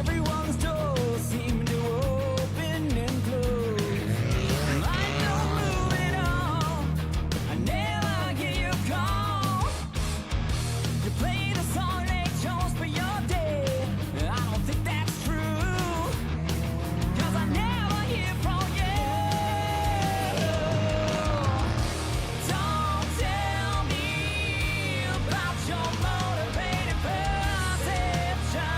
everyone's doors seem to open and close. I don't move at all. I never get your call. You play the song they chose for your day. I don't think that's true, 'cause I never hear from you. Don't tell me about your motivated perception.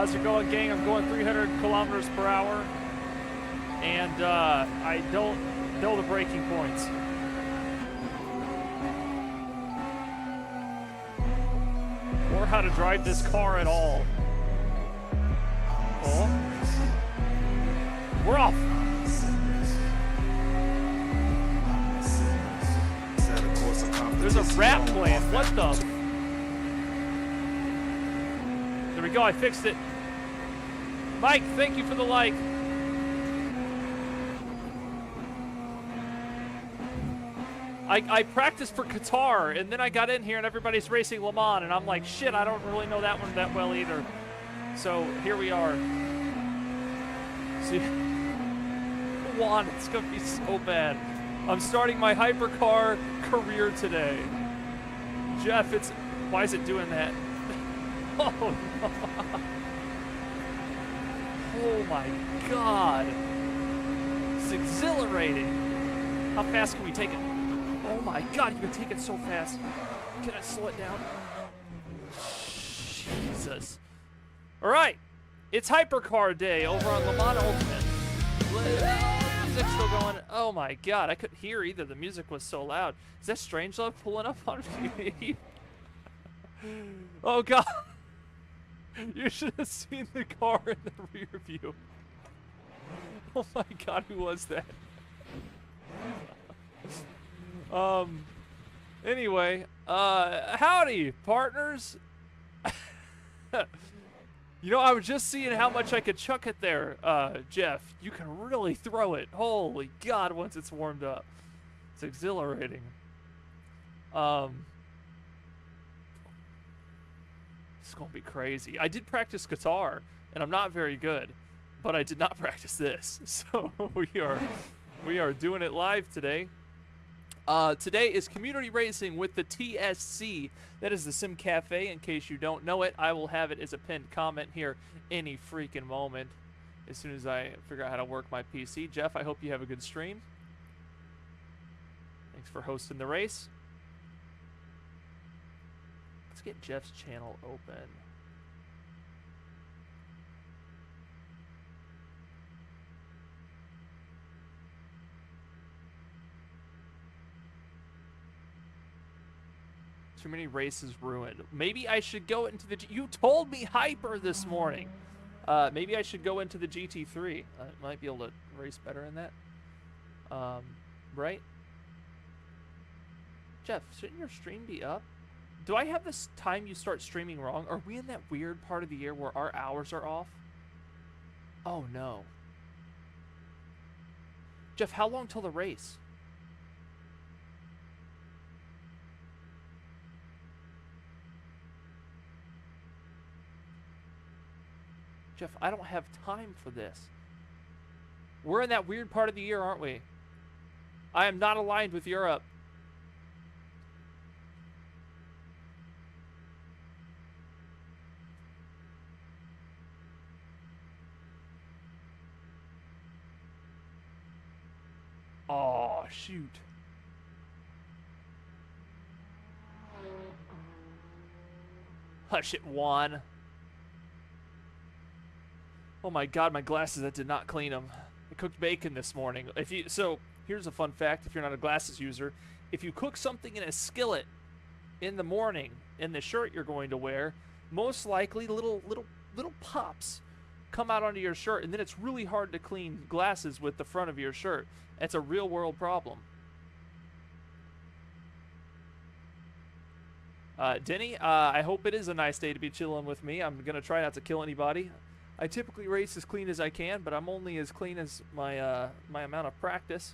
How's it going, gang? I'm going 300 kilometers per hour, and I don't know the braking points. Or how to drive this car at all. Oh. We're off. There's a rap playing. What the? There we go. I fixed it. Mike, thank you for the like. I practiced for Qatar, and then I got in here, and everybody's racing Le Mans, and I'm like, shit, I don't really know that one that well either. So here we are. See, Juan, it's gonna be so bad. I'm starting my hypercar career today. Jeff, why is it doing that? Oh no. Oh my God. It's exhilarating. How fast can we take it? Oh my God, you can take it so fast. Can I slow it down? Jesus. All right. It's hypercar day over on Le Mans Ultimate. Music's still going. Oh my God, I couldn't hear either. The music was so loud. Is that Strangelove pulling up on me? Oh God. You should have seen the car in the rear view. Oh my God, who was that? Anyway, howdy, partners. You know, I was just seeing how much I could chuck it there, Jeff. You can really throw it. Holy God, once it's warmed up. It's exhilarating. It's gonna be crazy. I did practice guitar, and I'm not very good, but I did not practice this. So we are doing it live today. Today is community racing with the TSC. That is the Sim Cafe. In case you don't know it, I will have it as a pinned comment here any freaking moment as soon as I figure out how to work my PC. Jeff, I hope you have a good stream. Thanks for hosting the race. Let's get Jeff's channel open. Too many races ruined. Maybe I should go into the... You told me hyper this morning. Maybe I should go into the GT3. I might be able to race better in that. Right? Jeff, shouldn't your stream be up? Do I have this time you start streaming wrong? Are we in that weird part of the year where our hours are off? Oh, no. Jeff, how long till the race? Jeff, I don't have time for this. We're in that weird part of the year, aren't we? I am not aligned with Europe. Oh, shoot. Hush it, Juan. Oh my God, my glasses, I did not clean them. I cooked bacon this morning. So here's a fun fact if you're not a glasses user. If you cook something in a skillet in the morning in the shirt you're going to wear, most likely little pops come out onto your shirt, and then it's really hard to clean glasses with the front of your shirt. It's a real world problem. Denny, I hope it is a nice day to be chilling with me. I'm going to try not to kill anybody. I typically race as clean as I can, but I'm only as clean as my my amount of practice,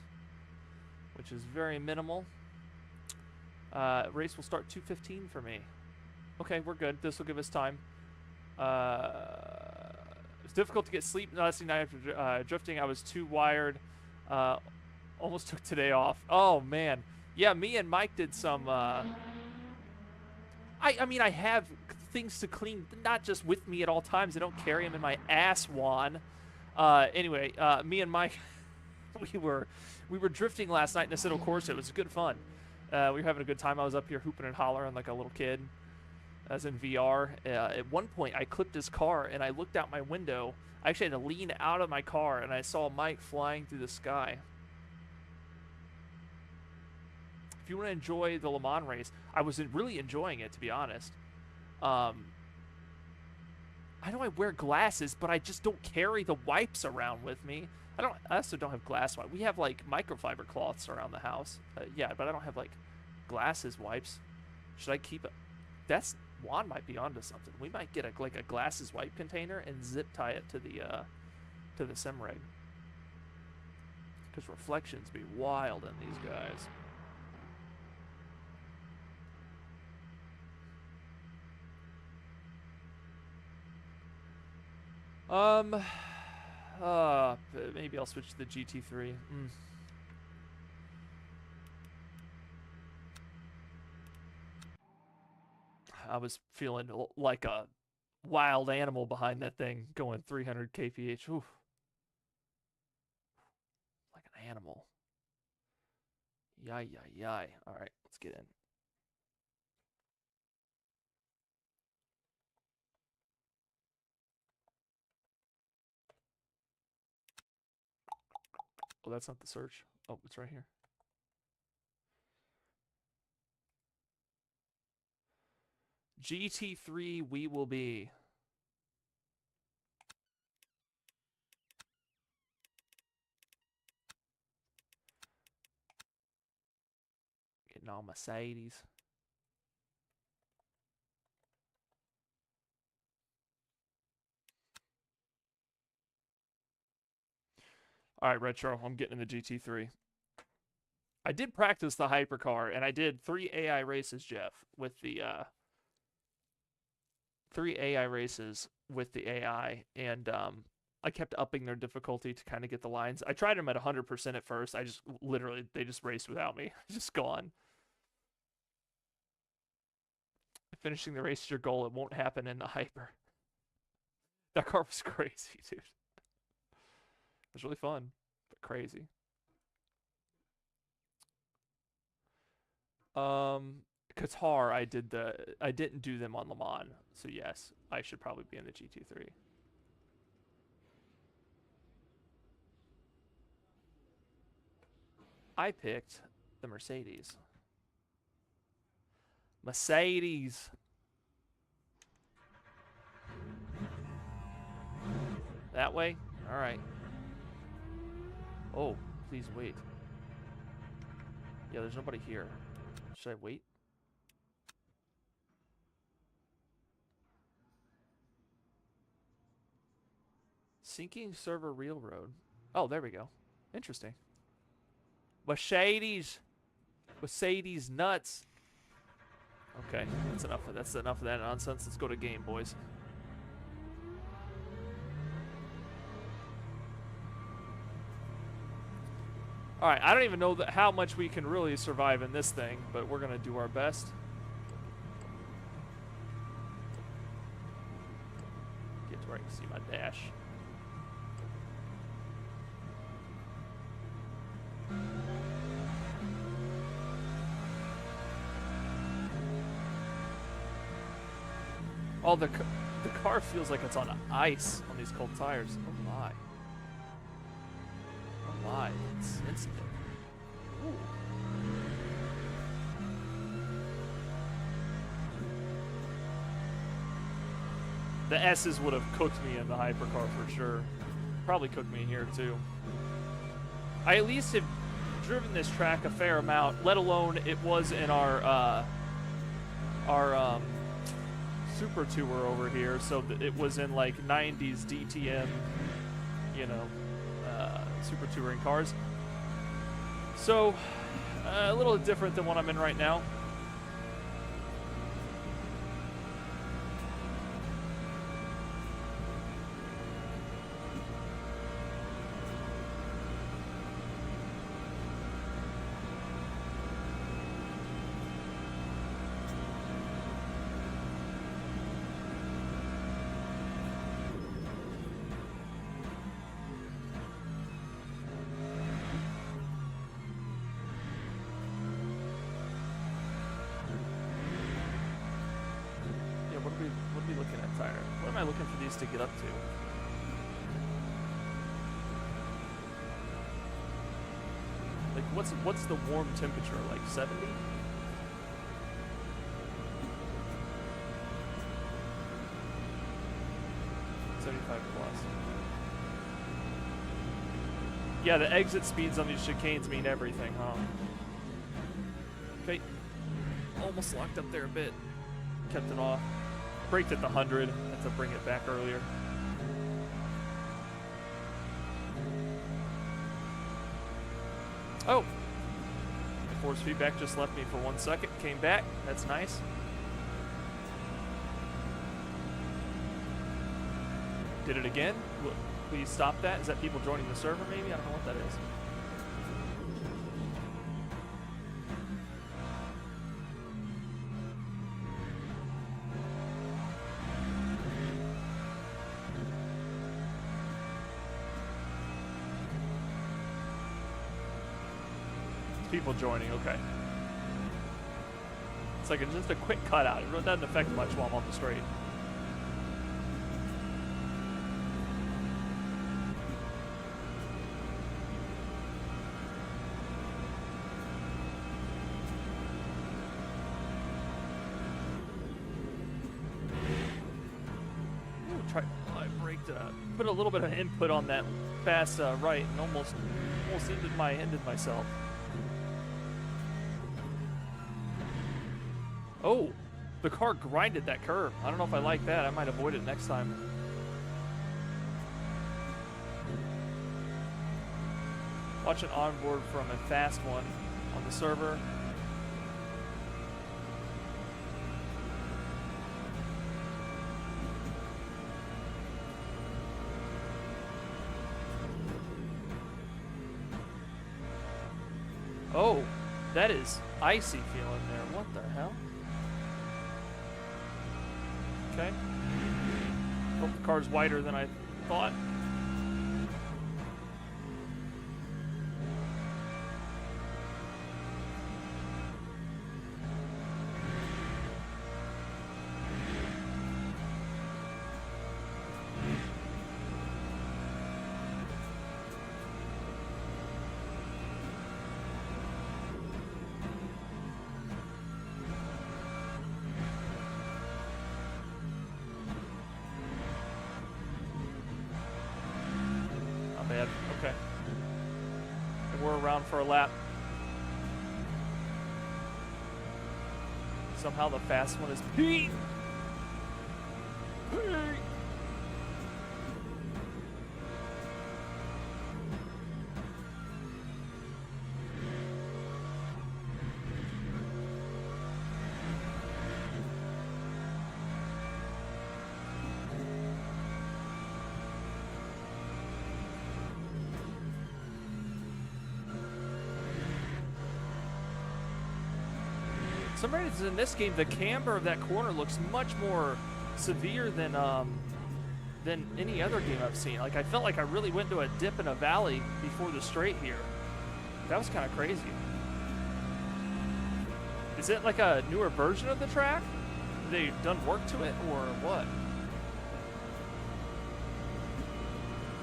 which is very minimal. Race will start 2:15 for me. Okay, we're good. This will give us time. It's difficult to get sleep last night after drifting. I was too wired. Almost took today off. Oh man, yeah. Me and Mike did some. I mean, I have things to clean, not just with me at all times. I don't carry them in my ass, Juan. Anyway, me and Mike, we were drifting last night in Assetto Corsa. It was good fun. We were having a good time. I was up here hooping and hollering like a little kid. as in VR. At one point, I clipped his car, and I looked out my window. I actually had to lean out of my car, and I saw Mike flying through the sky. If you want to enjoy the Le Mans race, I was really enjoying it, to be honest. I know I wear glasses, but I just don't carry the wipes around with me. I also don't have glass wipes. We have like microfiber cloths around the house. Yeah, but I don't have like glasses wipes. Should I keep it? Juan might be onto something. We might get like a glasses wipe container and zip tie it to the SimRig. Because reflections be wild in these guys. Maybe I'll switch to the GT3. I was feeling like a wild animal behind that thing going 300 kph. Oof. Like an animal. Yay. All right, let's get in. Oh, that's not the search. Oh, it's right here. GT3 we will be. Getting all Mercedes. All right, Retro, I'm getting in the GT3. I did practice the hypercar, and I did 3 AI races, Jeff, with the 3 AI races with the AI, and I kept upping their difficulty to kind of get the lines. I tried them at 100% at first. I just literally, they just raced without me. Just gone. Finishing the race is your goal. It won't happen in the hyper. That car was crazy, dude. It was really fun, but crazy. Qatar, I didn't do them on Le Mans, so yes, I should probably be in the GT3. I picked the Mercedes. Mercedes. That way? All right. Oh, please wait. Yeah, there's nobody here. Should I wait? Sinking server railroad. Oh, there we go. Interesting. Mercedes nuts. Okay, that's enough of that nonsense. Let's go to game, boys. All right, I don't even know how much we can really survive in this thing, but we're gonna do our best. Get to where I can see my dash. Oh, the car feels like it's on ice on these cold tires. Oh my. Oh my, it's instant. Ooh. The S's would have cooked me in the hypercar for sure. Probably cooked me here too. I at least have driven this track a fair amount, let alone it was in our Super Tour over here, so it was in like 90s DTM, you know, Super Touring cars. So a little different than what I'm in right now. we looking at, Tyler? What am I looking for these to get up to? Like, what's the warm temperature? Like 70? +75. Yeah, the exit speeds on these chicanes mean everything, huh? Okay. Almost locked up there a bit. Kept it off. Braked at the 100. Had to bring it back earlier. Oh! The force feedback just left me for 1 second. Came back. That's nice. Did it again. Please stop that. Is that people joining the server maybe? I don't know what that is. It's people joining, okay. It's like just a quick cutout. It really doesn't affect much while I'm on the straight. Put a little bit of input on that fast right and almost ended myself. Oh, the car grinded that curve. I don't know if I like that. I might avoid it next time. Watch an onboard from a fast one on the server. Oh, that is icy feeling there. What the hell? Okay. Hope the car's wider than I thought. Okay. And we're around for a lap. Somehow the fast one is Pete. For some reason in this game, the camber of that corner looks much more severe than any other game I've seen. Like, I felt like I really went into a dip in a valley before the straight here. That was kind of crazy. Is it like a newer version of the track? Have they done work to it, or what?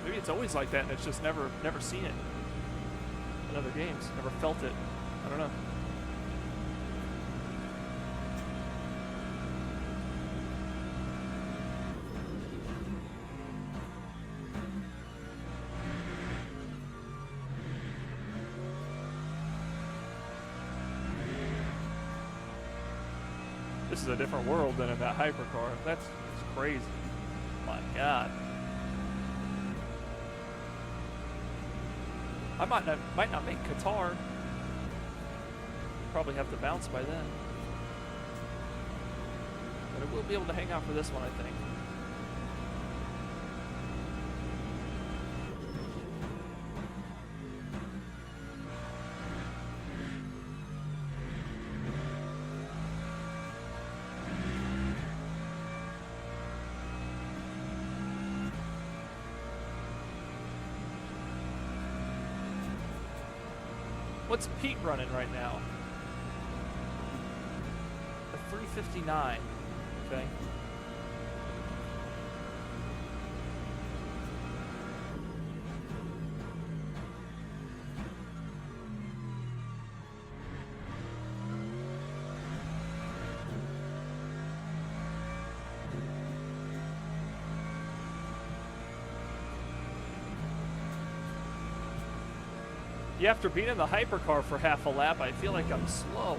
Maybe it's always like that and it's just never seen it in other games. Never felt it. I don't know. This is a different world than in that hypercar. That's crazy. My God. I might not make Qatar. Probably have to bounce by then. But I will be able to hang out for this one, I think. What's Pete running right now? A 359. Okay. Yeah, after being in the hypercar for half a lap, I feel like I'm slow.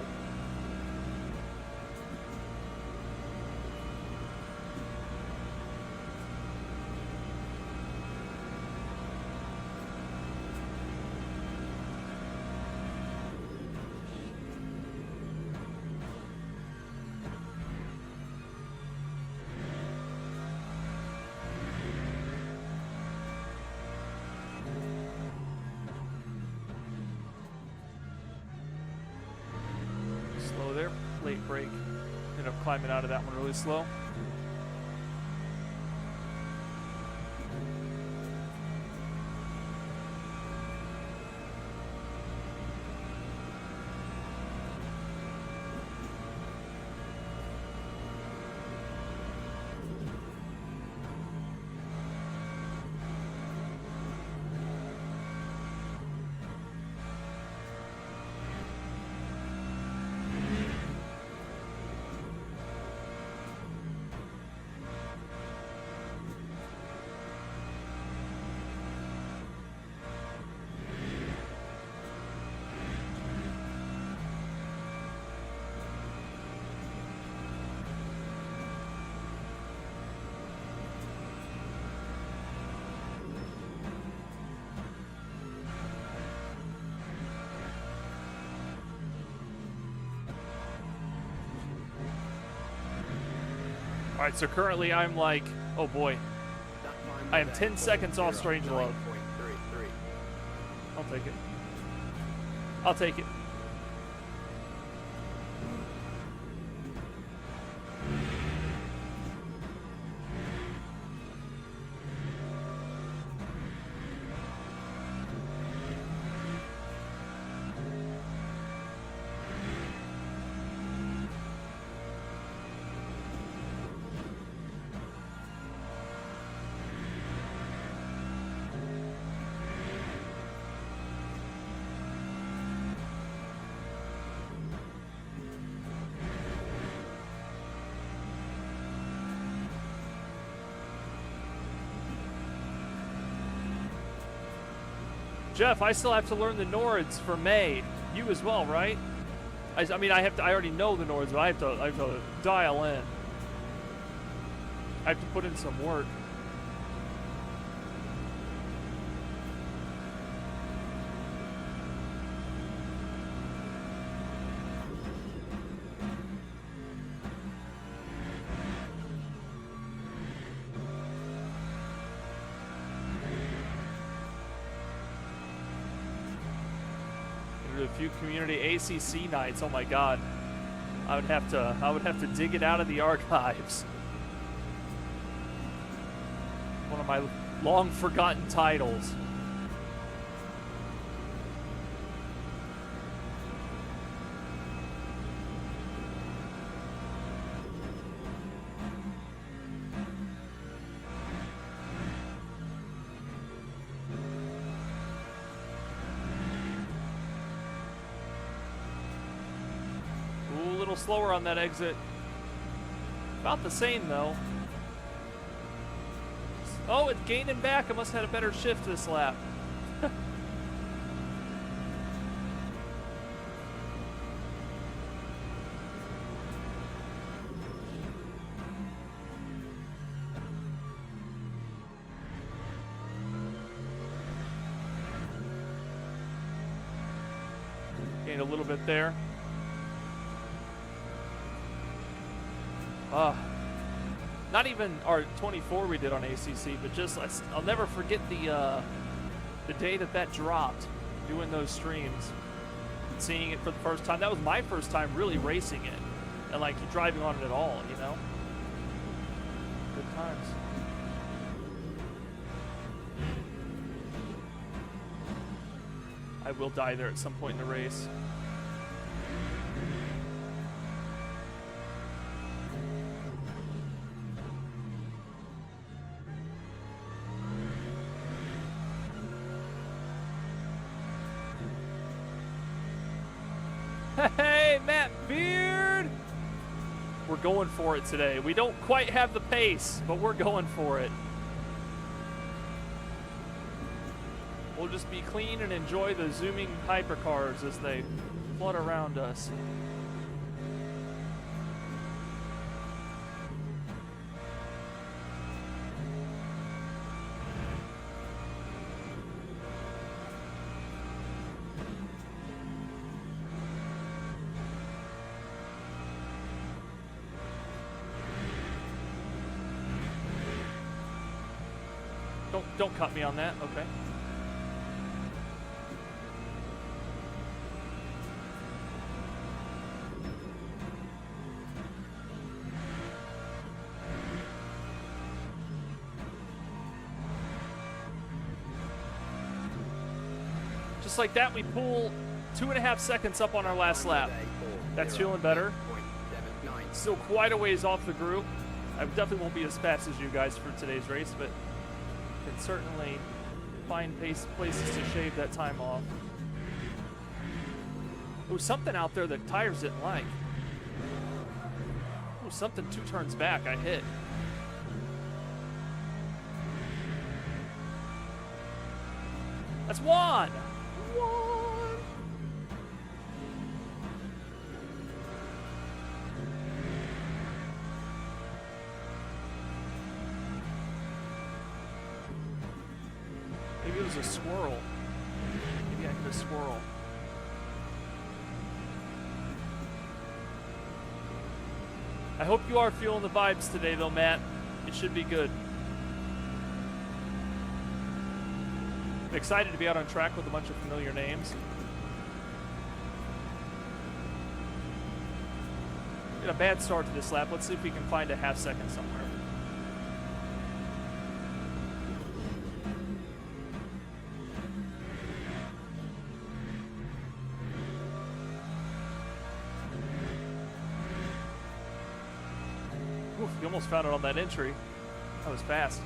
Late break. Ended up climbing out of that one really slow. All right, so currently I'm like, oh boy, I am 10 seconds off Strangelove. I'll take it. I'll take it. Jeff, I still have to learn the Nords for May. You as well, right? I mean, I already know the Nords, but I have to dial in. I have to put in some work. A few community ACC nights. Oh my God, I would have to dig it out of the archives. One of my long forgotten titles. Slower on that exit. About the same though. Oh, it's gaining back. I must have had a better shift this lap. Gained a little bit there. Not even our 24 we did on ACC, but just I'll never forget the day that dropped, doing those streams, seeing it for the first time. That was my first time really racing it, and like driving on it at all, you know. Good times. I will die there at some point in the race. Hey, Matt Beard! We're going for it today. We don't quite have the pace, but we're going for it. We'll just be clean and enjoy the zooming hypercars as they flood around us. Don't cut me on that, okay. Just like that, we pull 2.5 seconds up on our last lap. That's feeling better. Still quite a ways off the group. I definitely won't be as fast as you guys for today's race, but can certainly find places to shave that time off. Ooh, something out there that tires didn't like. Ooh, something 2 turns back I hit. That's one! Maybe it was a squirrel. Maybe I hit a squirrel. I hope you are feeling the vibes today, though, Matt. It should be good. I'm excited to be out on track with a bunch of familiar names. Got a bad start to this lap. Let's see if we can find a half second somewhere. Oof, you almost found it on that entry. That was fast.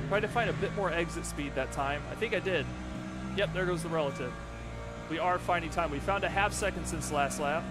Tried to find a bit more exit speed that time. I think I did. Yep, there goes the relative. We are finding time. We found a half second since last lap.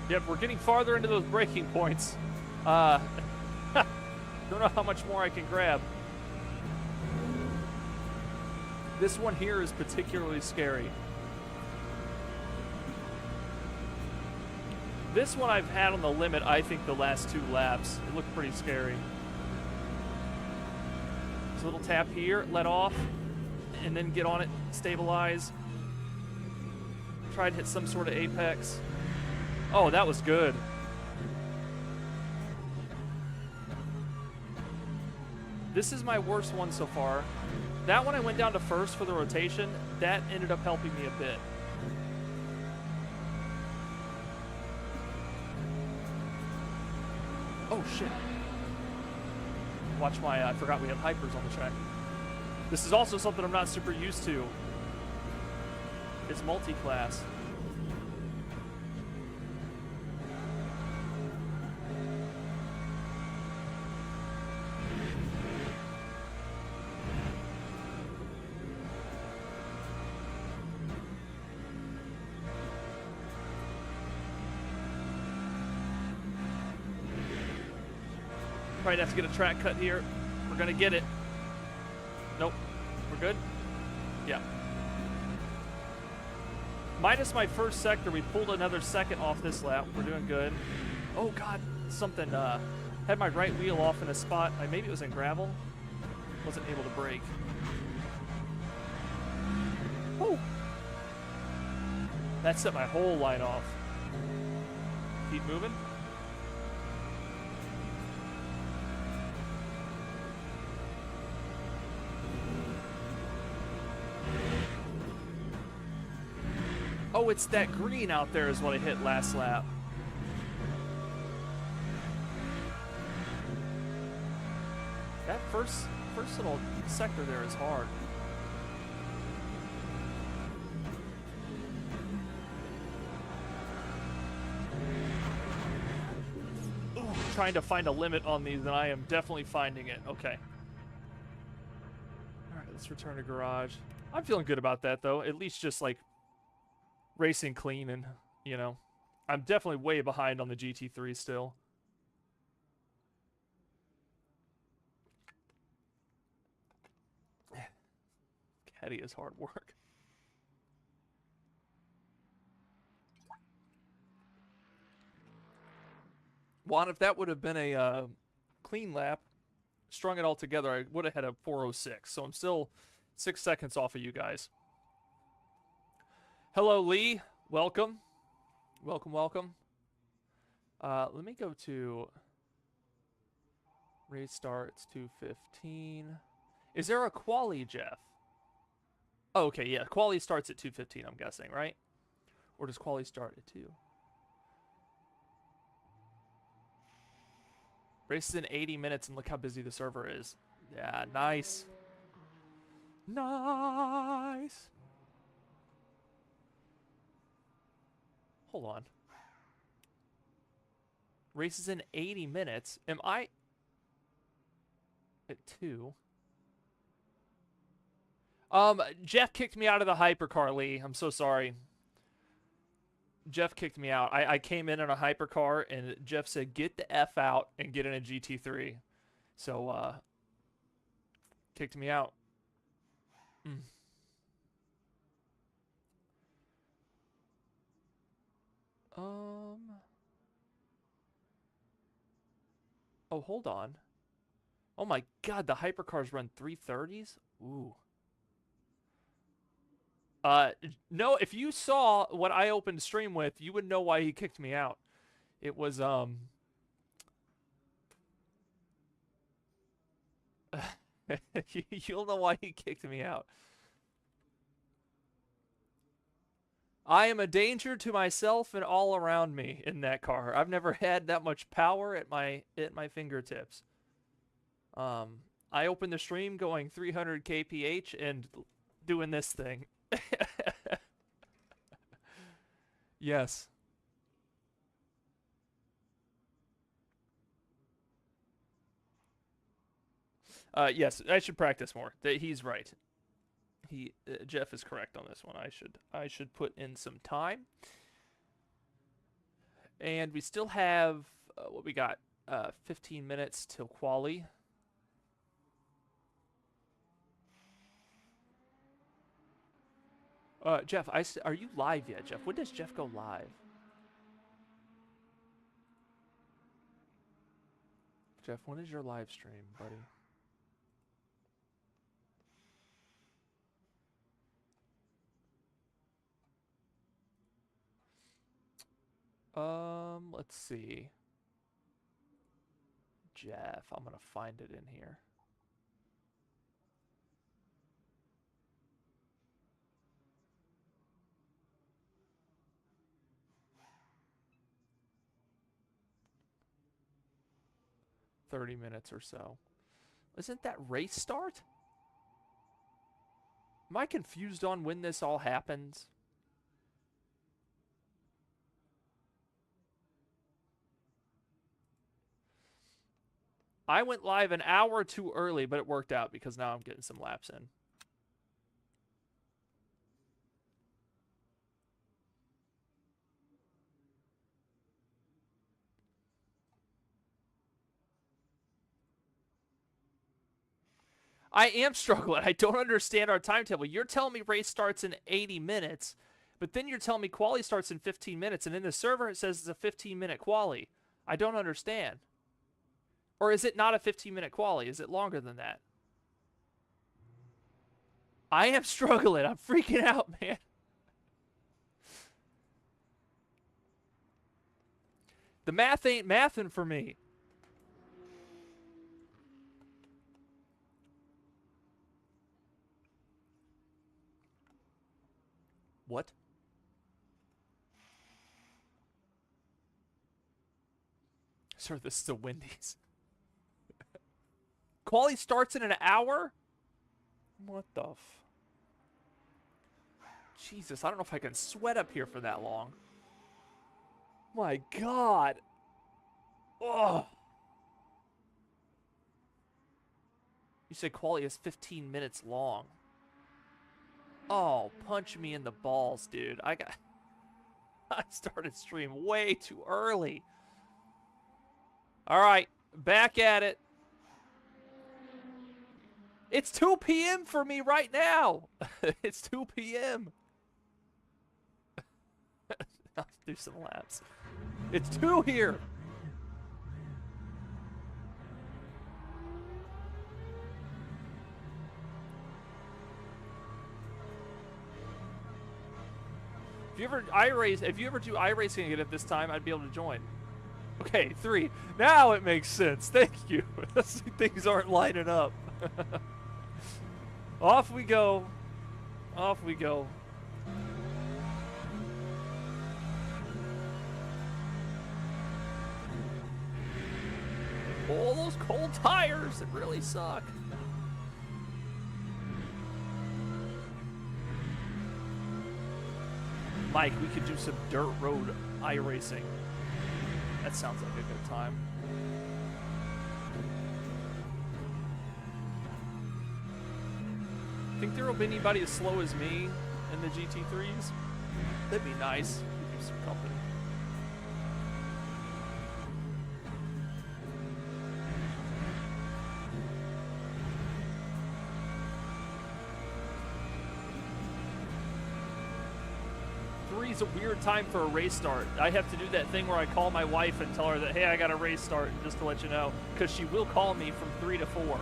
Yep, we're getting farther into those braking points. Don't know how much more I can grab. This one here is particularly scary. This one I've had on the limit, I think, the last 2 laps. It looked pretty scary. There's a little tap here, let off, and then get on it, stabilize. Try to hit some sort of apex. Oh, that was good. This is my worst one so far. That one I went down to first for the rotation. That ended up helping me a bit. Oh, shit. Watch my, I forgot we have hypers on the track. This is also something I'm not super used to. It's multi-class. Probably have to get a track cut here. We're gonna get it. Nope. We're good? Yeah. Minus my first sector, we pulled another second off this lap. We're doing good. Oh god, something had my right wheel off in a spot. Maybe it was in gravel. Wasn't able to brake. Woo! That set my whole line off. Keep moving. Oh, it's that green out there is what I hit last lap. That first little sector there is hard. Ooh, trying to find a limit on these, and I am definitely finding it. Okay. Alright, let's return to garage. I'm feeling good about that, though. At least just, like, racing clean and, you know. I'm definitely way behind on the GT3 still. Caddy is hard work. Juan, if that would have been a clean lap, strung it all together, I would have had a 406. So I'm still 6 seconds off of you guys. Hello, Lee. Welcome. Welcome, welcome. Let me go to race start. It's 2:15. Is there a quali, Jeff? Oh, okay, yeah. Quali starts at 2:15, I'm guessing, right? Or does quali start at 2? Race is in 80 minutes, and look how busy the server is. Yeah, nice. Nice. Hold on. Race is in 80 minutes. Am I at 2? Jeff kicked me out of the hypercar, Lee. I'm so sorry. Jeff kicked me out. I came in a hypercar, and Jeff said, get the F out and get in a GT3. So, kicked me out. Oh, hold on. Oh my god, the hypercars run 330s? Ooh. No, if you saw what I opened stream with, you would know why he kicked me out. It was, you'll know why he kicked me out. I am a danger to myself and all around me in that car. I've never had that much power at my fingertips. I opened the stream going 300 kph and doing this thing. Yes. Yes, I should practice more. He's right. Jeff is correct on this one. I should put in some time. And we still have what we got 15 minutes till quali. Jeff, are you live yet, Jeff? When does Jeff go live? Jeff, when is your live stream, buddy? Let's see. Jeff, I'm gonna find it in here. "30 minutes or so." Isn't that race start? Am I confused on when this all happens? I went live an hour too early, but it worked out because now I'm getting some laps in. I am struggling. I don't understand our timetable. You're telling me race starts in 80 minutes, but then you're telling me quali starts in 15 minutes, and in the server it says it's a 15-minute quali. I don't understand. Or is it not a 15-minute quali? Is it longer than that? I am struggling. I'm freaking out, man. The math ain't mathing for me. What? Sir, this is a Wendy's. Quali starts in an hour? What the f... Jesus, I don't know if I can sweat up here for that long. My God. Ugh. You said quality is 15 minutes long. Oh, punch me in the balls, dude. I started stream way too early. All right, back at it. It's 2 p.m. for me right now. It's 2 p.m. I'll do some laps. It's 2 here. If you ever do iRacing again at this time, I'd be able to join. Okay, 3. Now it makes sense. Thank you. Things aren't lining up. Off we go. Off we go. Oh, those cold tires, it really suck. Mike, we could do some dirt road iRacing. That sounds like a good time. Think there will be anybody as slow as me in the GT3s? That'd be nice. Give you some company. Three's a weird time for a race start. I have to do that thing where I call my wife and tell her that, hey, I got a race start, just to let you know, because she will call me from 3 to 4.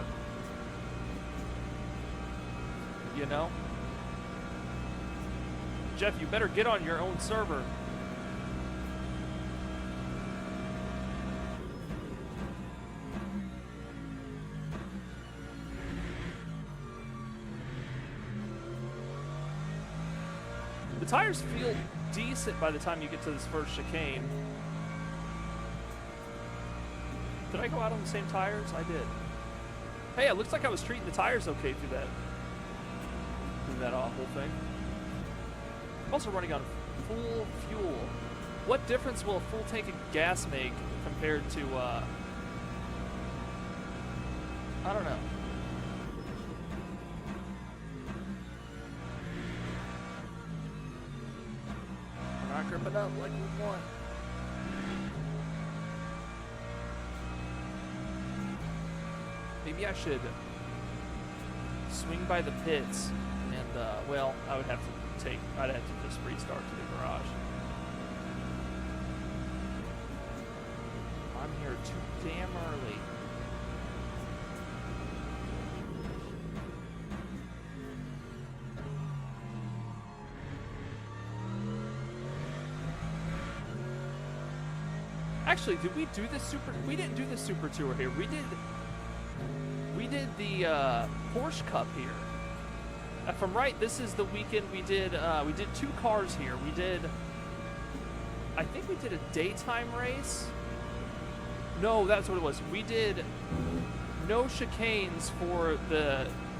You know? Jeff, you better get on your own server. The tires feel decent by the time you get to this first chicane. Did I go out on the same tires? I did. Hey, it looks like I was treating the tires okay through that whole thing. I'm also running on full fuel. What difference will a full tank of gas make compared to, I don't know. We're not gripping up like we want. Maybe I should swing by the pits and, well, I'd have to just restart to the garage. I'm here too damn early. Actually, did we do the super? We didn't do the super tour here. We did the Porsche Cup here. If I'm right, this is the weekend we did 2 cars here. I think we did a daytime race. No, that's what it was. We did no chicanes for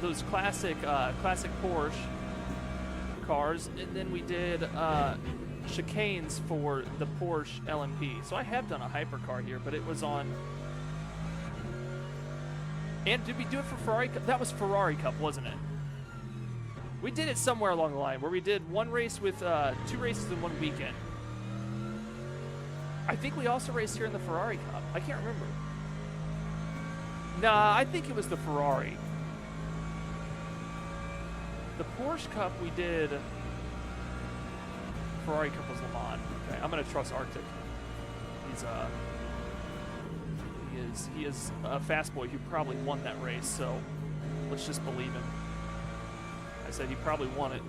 those classic Porsche cars, and then we did chicanes for the Porsche LMP. So I have done a hypercar here, but it was on. And did we do it for Ferrari Cup? That was Ferrari Cup, wasn't it? We did it somewhere along the line where we did one race with 2 races in one weekend. I think we also raced here in the Ferrari Cup. I can't remember. Nah, I think it was the Ferrari. The Porsche Cup we did. Ferrari Cup was Le Mans. Okay, I'm gonna trust Arctic. He is a fast boy who probably won that race. So let's just believe him. I said he probably won it.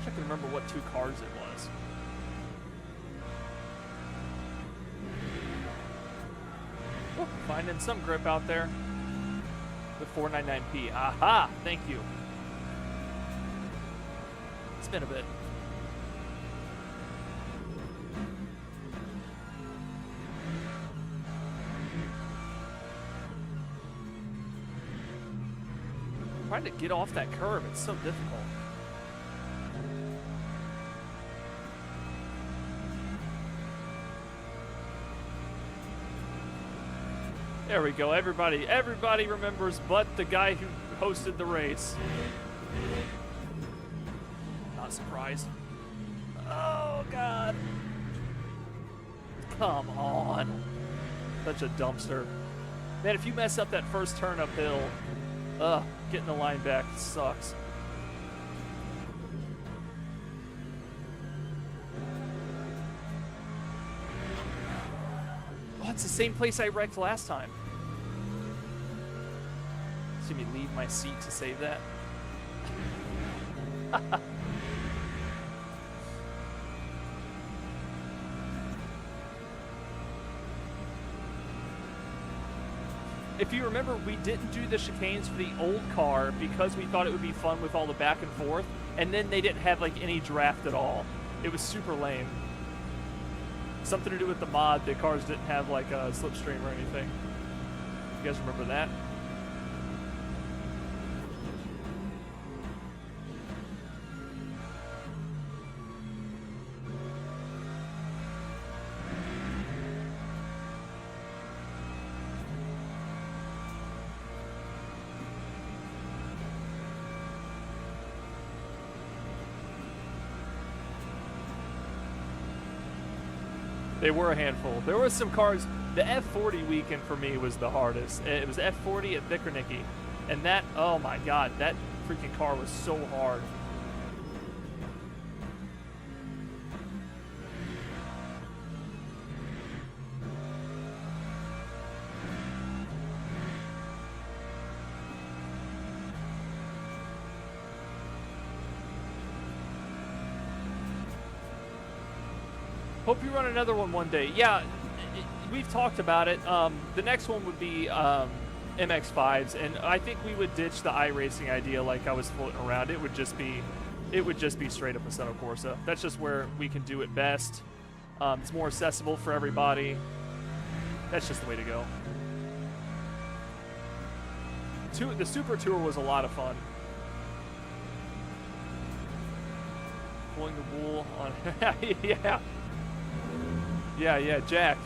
I can remember what 2 cars it was. Oh, finding some grip out there. The 499p. Aha! Thank you. spin a bit. Trying to get off that curve, it's so difficult. There we go. Everybody remembers but the guy who hosted the race. Not surprised. Oh, God. Come on. Such a dumpster. Man, if you mess up that first turn uphill, getting the line back sucks. Oh, it's the same place I wrecked last time. See me leave my seat to save that. If you remember, we didn't do the chicanes for the old car because we thought it would be fun with all the back and forth, and then they didn't have like any draft at all. It was super lame. Something to do with the mod, the cars didn't have like a slipstream or anything. You guys remember that? They were a handful. There were some cars. The F40 weekend for me was the hardest. It was F40 at Vikernicki. And that, oh my God, that freaking car was so hard. Hope you run another one day. Yeah, we've talked about it. The next one would be MX-5s, and I think we would ditch the iRacing idea like I was floating around. It would just be straight up Assetto Corsa. That's just where we can do it best. It's more accessible for everybody. That's just the way to go. The Super Tour was a lot of fun. Pulling the wool on. Yeah. Yeah, Jack,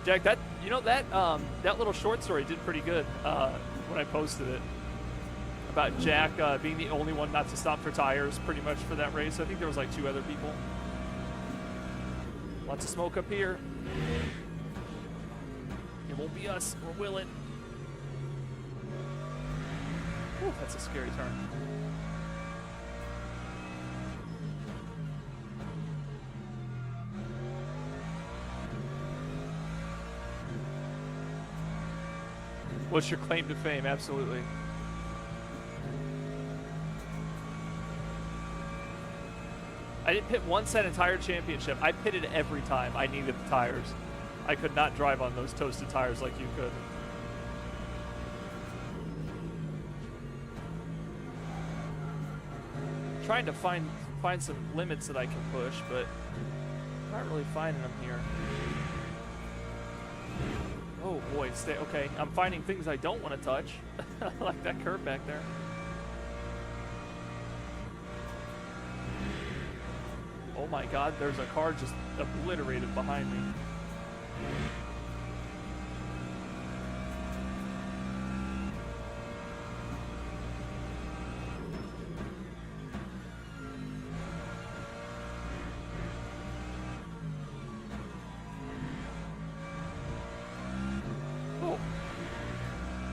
that that little short story did pretty good when I posted it about Jack being the only one not to stop for tires pretty much for that race. I think there was like 2 other people. Lots of smoke up here. It won't be us, or will it? Ooh, that's a scary turn. What's your claim to fame? Absolutely. I didn't pit once that entire championship. I pitted every time I needed the tires. I could not drive on those toasted tires like you could. Trying to find some limits that I can push, but not really finding them here. Oh boy, okay. I'm finding things I don't want to touch, like that curve back there. Oh my God, there's a car just obliterated behind me.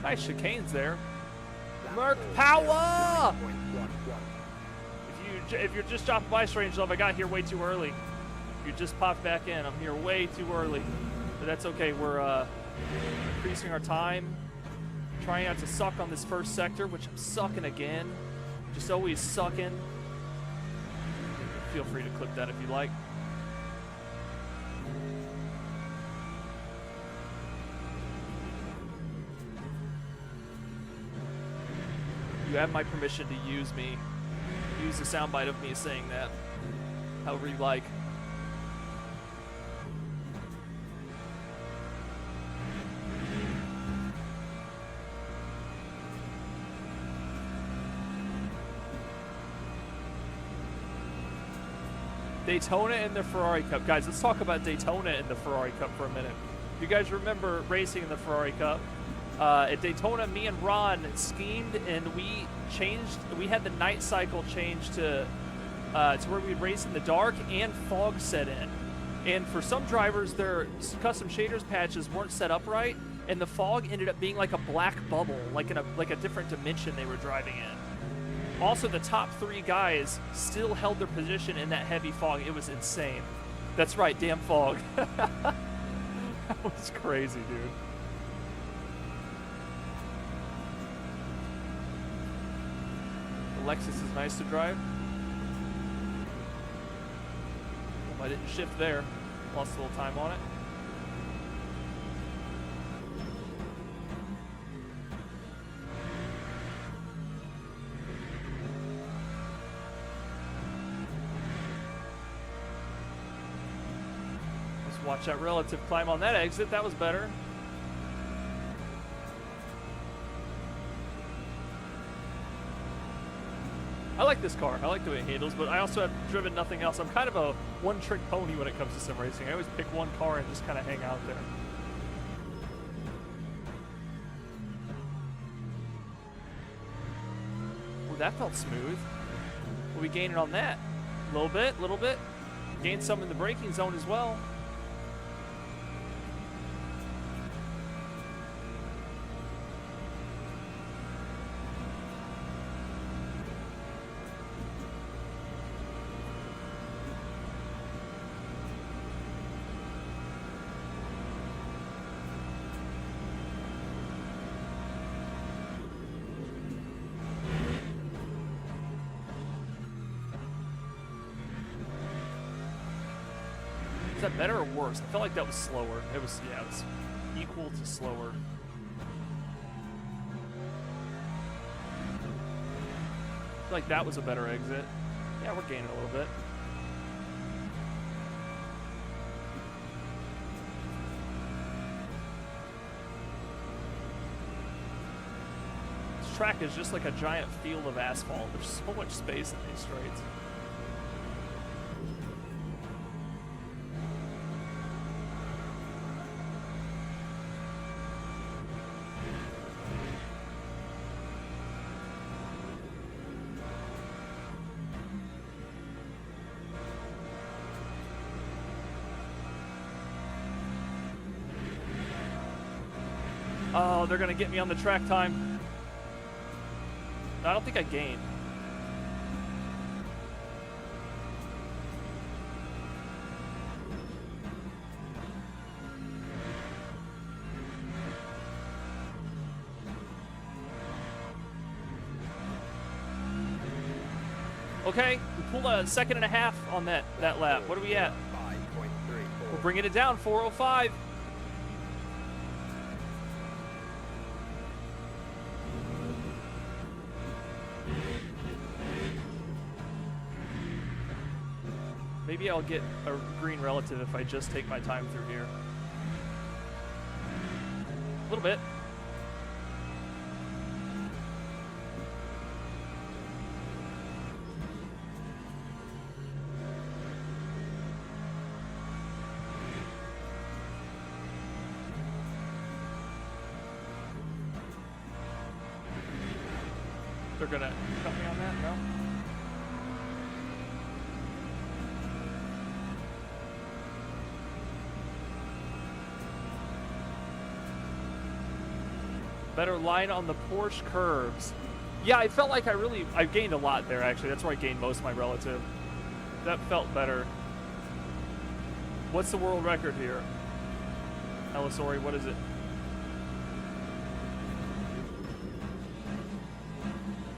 Nice chicanes there. Merc power! If you're just dropping by, Strange Love, I got here way too early. You just popped back in. I'm here way too early. But that's okay. We're increasing our time. Trying not to suck on this first sector, which I'm sucking again. Just always sucking. Feel free to clip that if you like. You have my permission to use me. use a soundbite of me saying that. However you like. Daytona and the Ferrari Cup. Guys, let's talk about Daytona and the Ferrari Cup for a minute. You guys remember racing in the Ferrari Cup? At Daytona, me and Ron schemed, and we had the night cycle change to where we'd race in the dark and fog set in. And for some drivers, their custom shaders patches weren't set up right, and the fog ended up being like a black bubble, like a different dimension they were driving in. Also, the top 3 guys still held their position in that heavy fog. It was insane. That's right, damn fog. That was crazy, dude. The Lexus is nice to drive. Well, I didn't shift there. Lost a little time on it. Watch that relative climb on that exit. That was better. I like this car. I like the way it handles, but I also have driven nothing else. I'm kind of a one-trick pony when it comes to sim racing. I always pick one car and just kind of hang out there. Oh, that felt smooth. What are we gaining on that? A little bit, little bit. Gained some in the braking zone as well. Is that better or worse? I felt like that was slower. It was, yeah, it was equal to slower. I feel like that was a better exit. Yeah, we're gaining a little bit. This track is just like a giant field of asphalt. There's so much space in these straights. Oh, they're going to get me on the track time. I don't think I gained. Okay, we pulled a 1.5 seconds on that lap. What are we at? We're bringing it down, 4:05. Maybe I'll get a green relative if I just take my time through here. A little bit. They're gonna cut me on that? No? Better line on the Porsche curves. Yeah, I felt like I gained a lot there, actually. That's where I gained most of my relative. That felt better. What's the world record here? Elisori, what is it?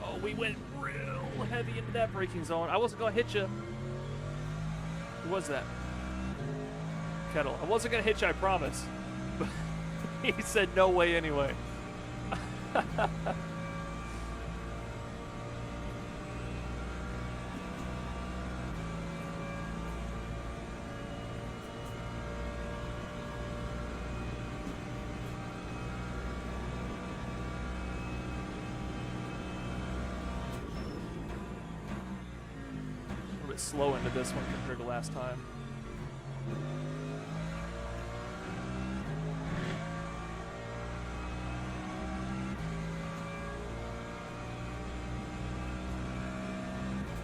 Oh, we went real heavy into that braking zone. I wasn't going to hit you. Who was that? Kettle. I wasn't going to hit you, I promise. But he said no way anyway. slow into this one compared to last time.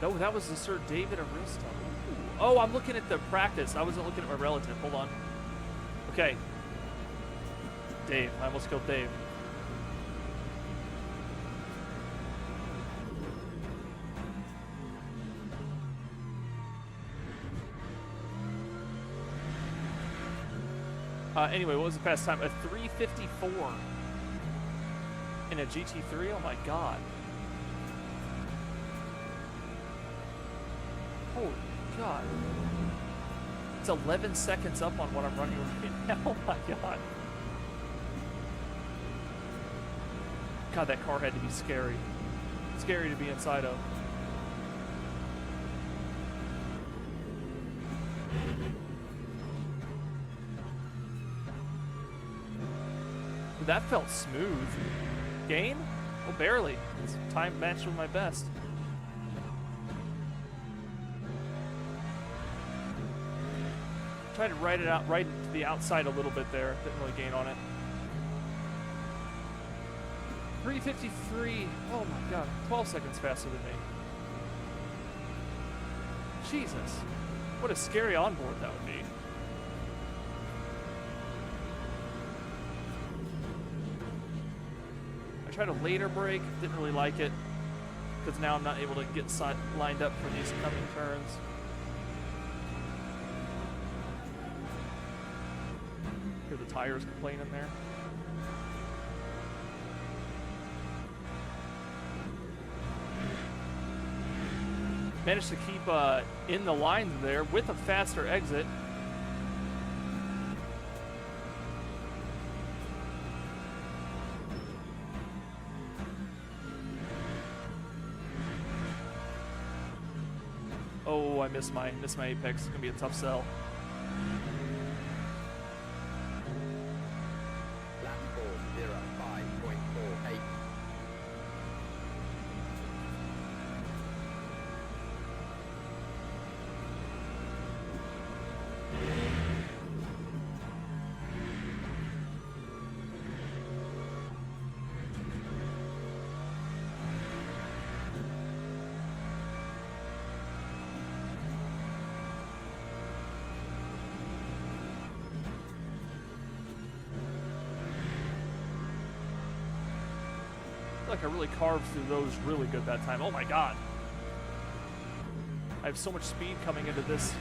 No, that was the Sir David Arista. Ooh. Oh, I'm looking at the practice. I wasn't looking at my relative. Hold on. Okay. Dave. I almost killed Dave. Anyway, what was the fast time? A 3:54 in a GT3? Oh my god. Holy god. It's 11 seconds up on what I'm running right now. Oh my god. God, that car had to be scary. Scary to be inside of. That felt smooth. Gain? Well, barely. It's time matched with my best. Tried to ride it out right to the outside a little bit there. Didn't really gain on it. 3:53. Oh my god. 12 seconds faster than me. Jesus. What a scary onboard that would be. Tried a later break, didn't really like it, because now I'm not able to get lined up for these coming turns. Hear the tires complaining there. Managed to keep in the lines there with a faster exit. Oh, I missed my apex. It's gonna be a tough sell. Lap 4:05.48. Like I really carved through those really good that time. Oh my god. I have so much speed coming into this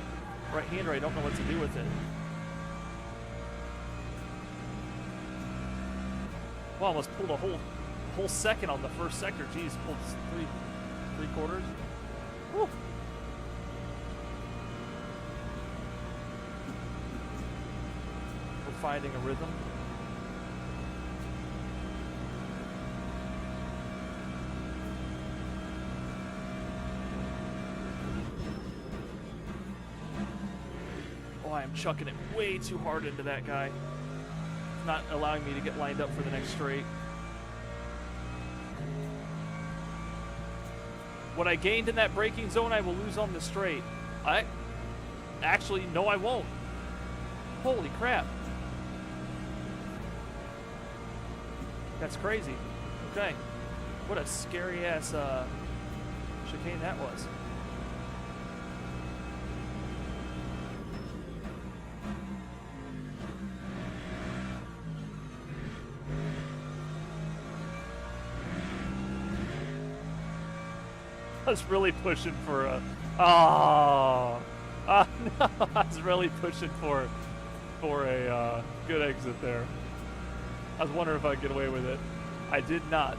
right-hander, I don't know what to do with it. Well, I almost pulled a whole second on the first sector. Jeez, pulled three quarters. Woo. We're finding a rhythm. I'm chucking it way too hard into that guy. It's not allowing me to get lined up for the next straight. What I gained in that braking zone, I will lose on the straight. Actually, no, I won't. Holy crap. That's crazy. Okay. What a scary ass chicane that was. I was really pushing for a. Oh, no! I was really pushing for a good exit there. I was wondering if I could get away with it. I did not.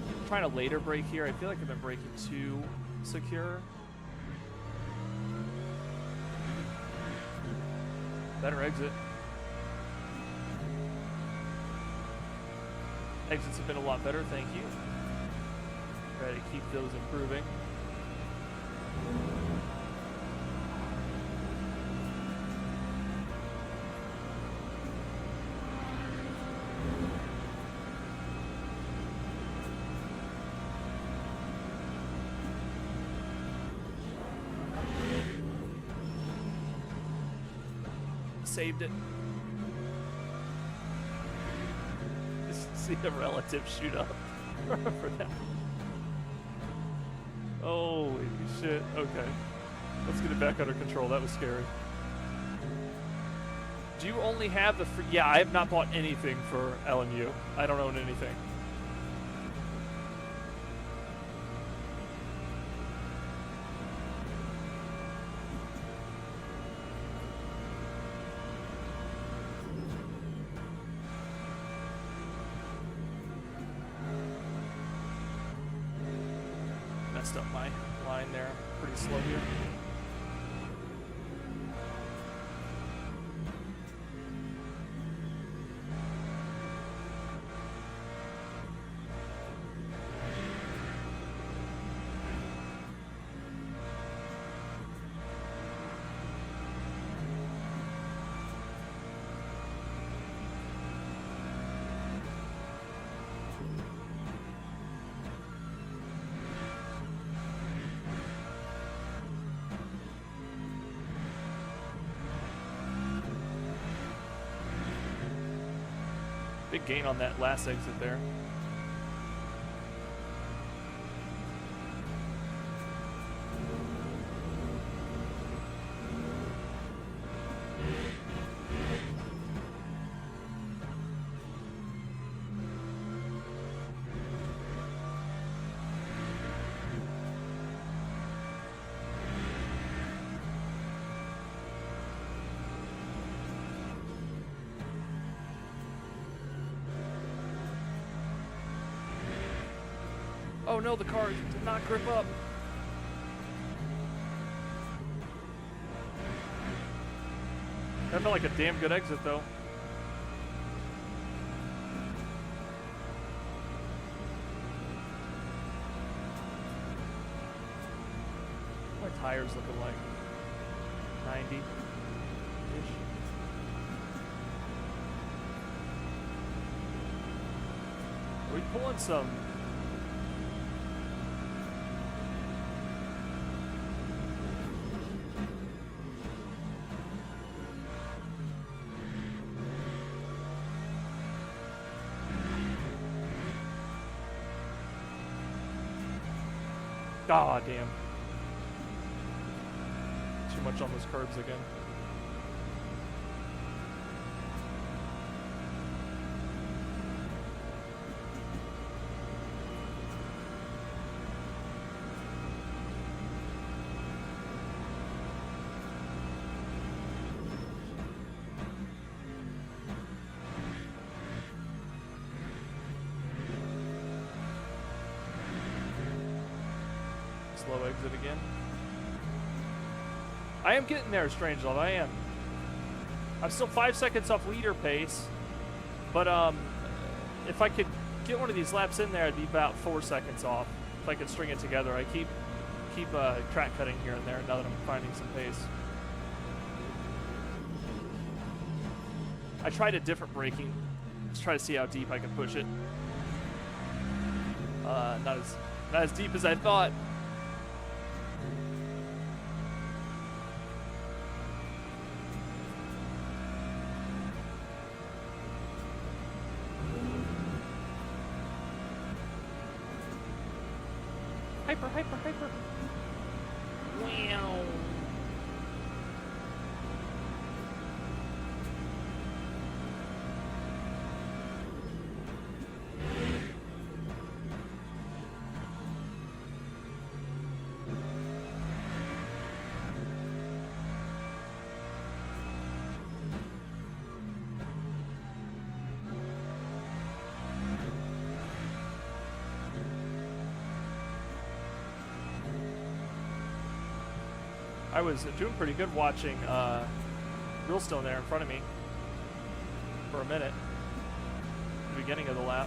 I'm trying to later brake here. I feel like I've been braking too secure. Better exit. Exits have been a lot better, thank you. Try to keep those improving. saved it. Just see the relative shoot up for that. Holy shit. Okay. Let's get it back under control. That was scary. Do you only have the free... Yeah, I have not bought anything for LMU. I don't own anything. Messed up my line there. Pretty slow here. Big gain on that last exit there. Oh no, the car did not grip up. That felt like a damn good exit though. What are my tires looking like? 90-ish. Are we pulling some... God damn. Too much on those curbs again. Slow exit again. I am getting there, Strangelove. I am. I'm still 5 seconds off leader pace, but if I could get one of these laps in there, I'd be about 4 seconds off. If I could string it together, I keep track cutting here and there now that I'm finding some pace. I tried a different braking. Just try to see how deep I can push it. Not as deep as I thought. Hyper. Wow. I was doing pretty good watching Realstone there in front of me for a minute at the beginning of the lap.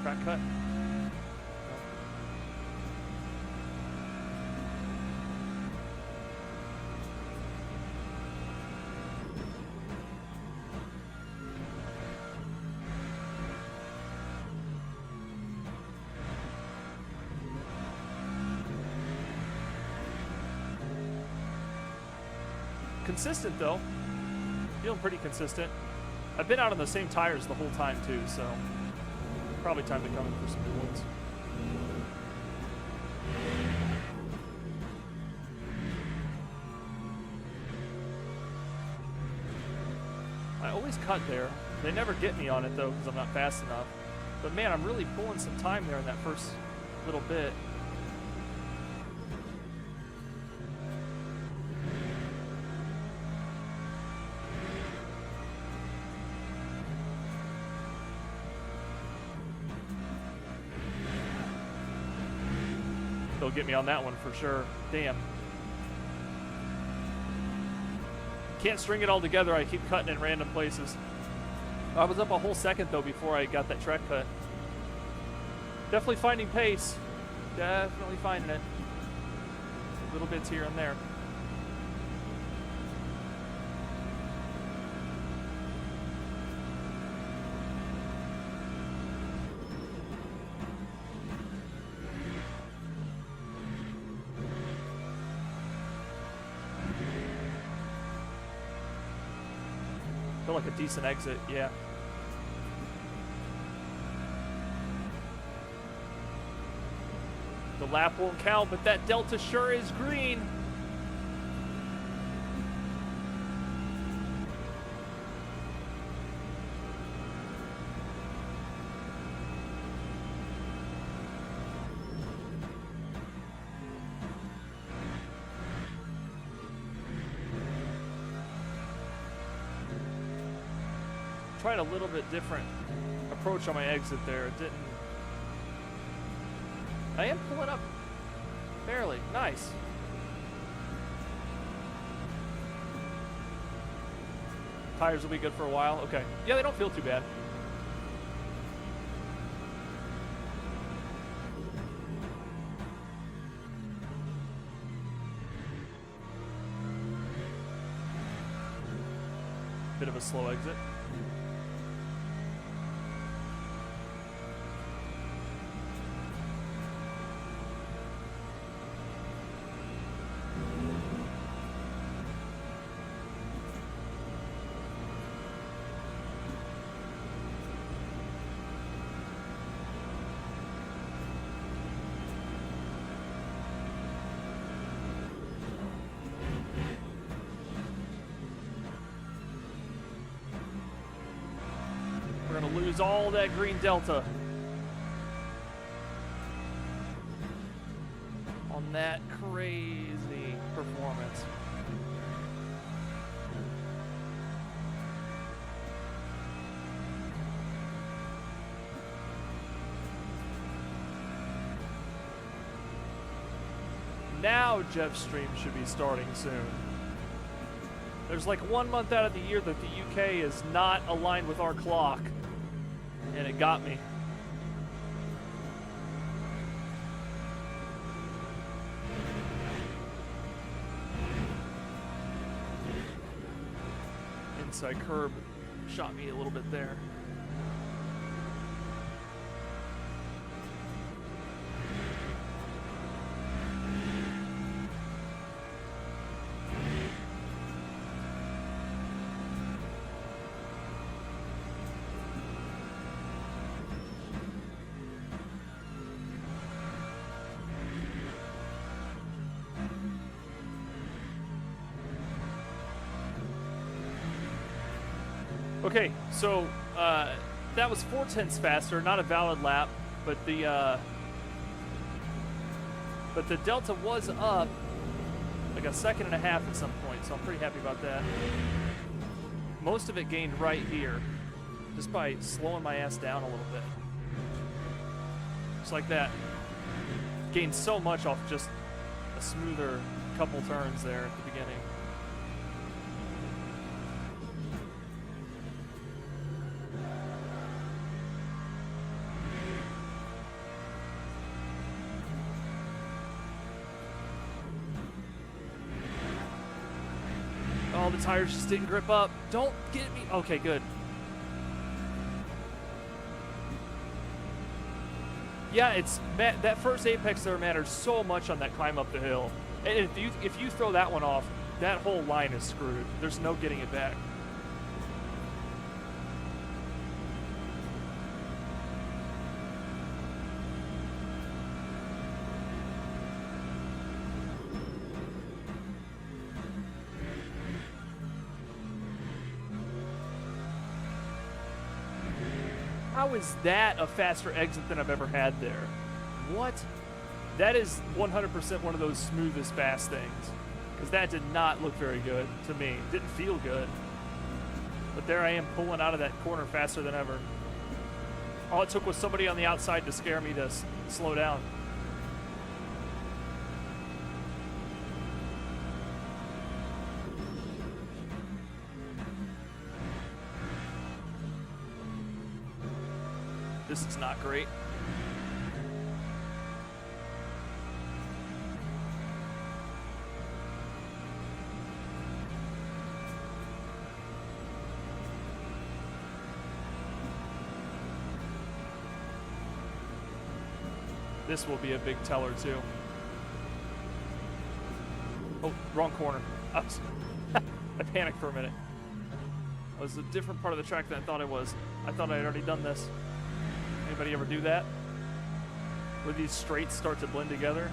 track cut? Consistent though. Feeling pretty consistent. I've been out on the same tires the whole time too, so probably time to come in for some new ones. I always cut there. They never get me on it though because I'm not fast enough. But man, I'm really pulling some time there in that first little bit. They'll get me on that one for sure. Damn. Can't string it all together. I keep cutting in random places. I was up a whole second though before I got that track cut. Definitely finding pace. Definitely finding it. Little bits here and there. Feel like a decent exit, yeah. The lap won't count, but that Delta sure is green. Tried a little bit different approach on my exit there. It didn't. I am pulling up barely. Nice. Tires will be good for a while. Okay. Yeah, they don't feel too bad. Bit of a slow exit. Lose all that green Delta on that crazy performance. Now Jeff's stream should be starting soon. There's like 1 month out of the year that the UK is not aligned with our clock. And it got me. Inside curb shot me a little bit there. Okay, so that was 4/10 faster, not a valid lap, but the Delta was up like a second and a half at some point, so I'm pretty happy about that. Most of it gained right here, just by slowing my ass down a little bit. Just like that. Gained so much off just a smoother couple turns there at the beginning. Oh, the tires just didn't grip up. Don't get me. Okay, good. Yeah, it's that first apex there matters so much on that climb up the hill. And if you throw that one off, that whole line is screwed. There's no getting it back. How is that a faster exit than I've ever had there? What? That is 100% one of those smoothest fast things. Because that did not look very good to me. Didn't feel good. But there I am pulling out of that corner faster than ever. All it took was somebody on the outside to scare me to slow down. This is not great. This will be a big teller too. Oh, wrong corner. I panicked for a minute. It was a different part of the track than I thought it was. I thought I had already done this. Anybody ever do that? Where these straights start to blend together?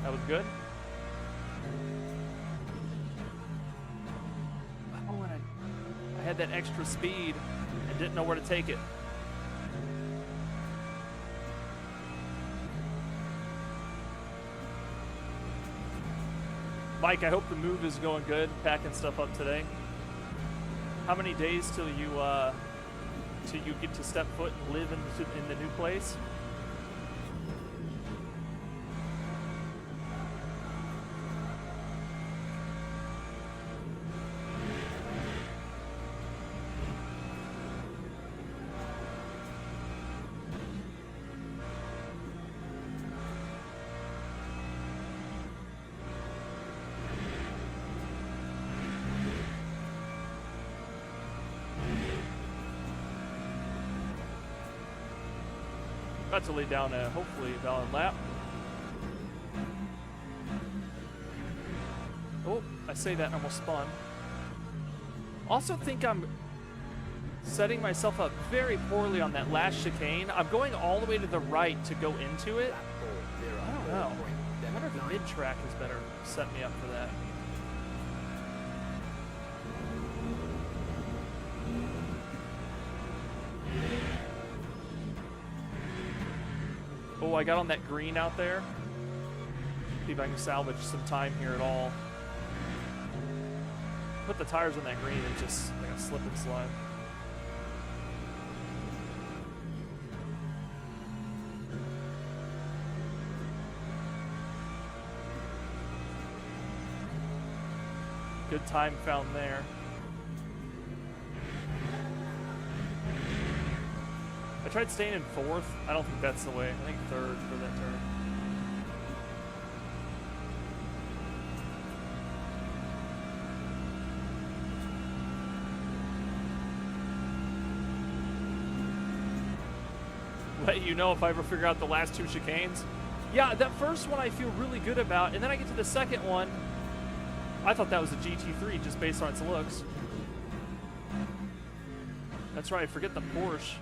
That was good. Oh, and I had that extra speed and didn't know where to take it. Mike, I hope the move is going good, packing stuff up today. How many days till you get to step foot and live in the new place? About to lay down a hopefully valid lap. Oh, I say that and almost spun. Also think I'm setting myself up very poorly on that last chicane. I'm going all the way to the right to go into it. I don't know. I wonder if the mid-track is better set me up for that. Oh, I got on that green out there. See if I can salvage some time here at all. Put the tires on that green and just like a slip and slide. Good time found there. I tried staying in fourth. I don't think that's the way. I think third for that turn. Let you know if I ever figure out the last two chicanes. Yeah, that first one I feel really good about, and then I get to the second one. I thought that was a GT3 just based on its looks. That's right, forget the Porsche.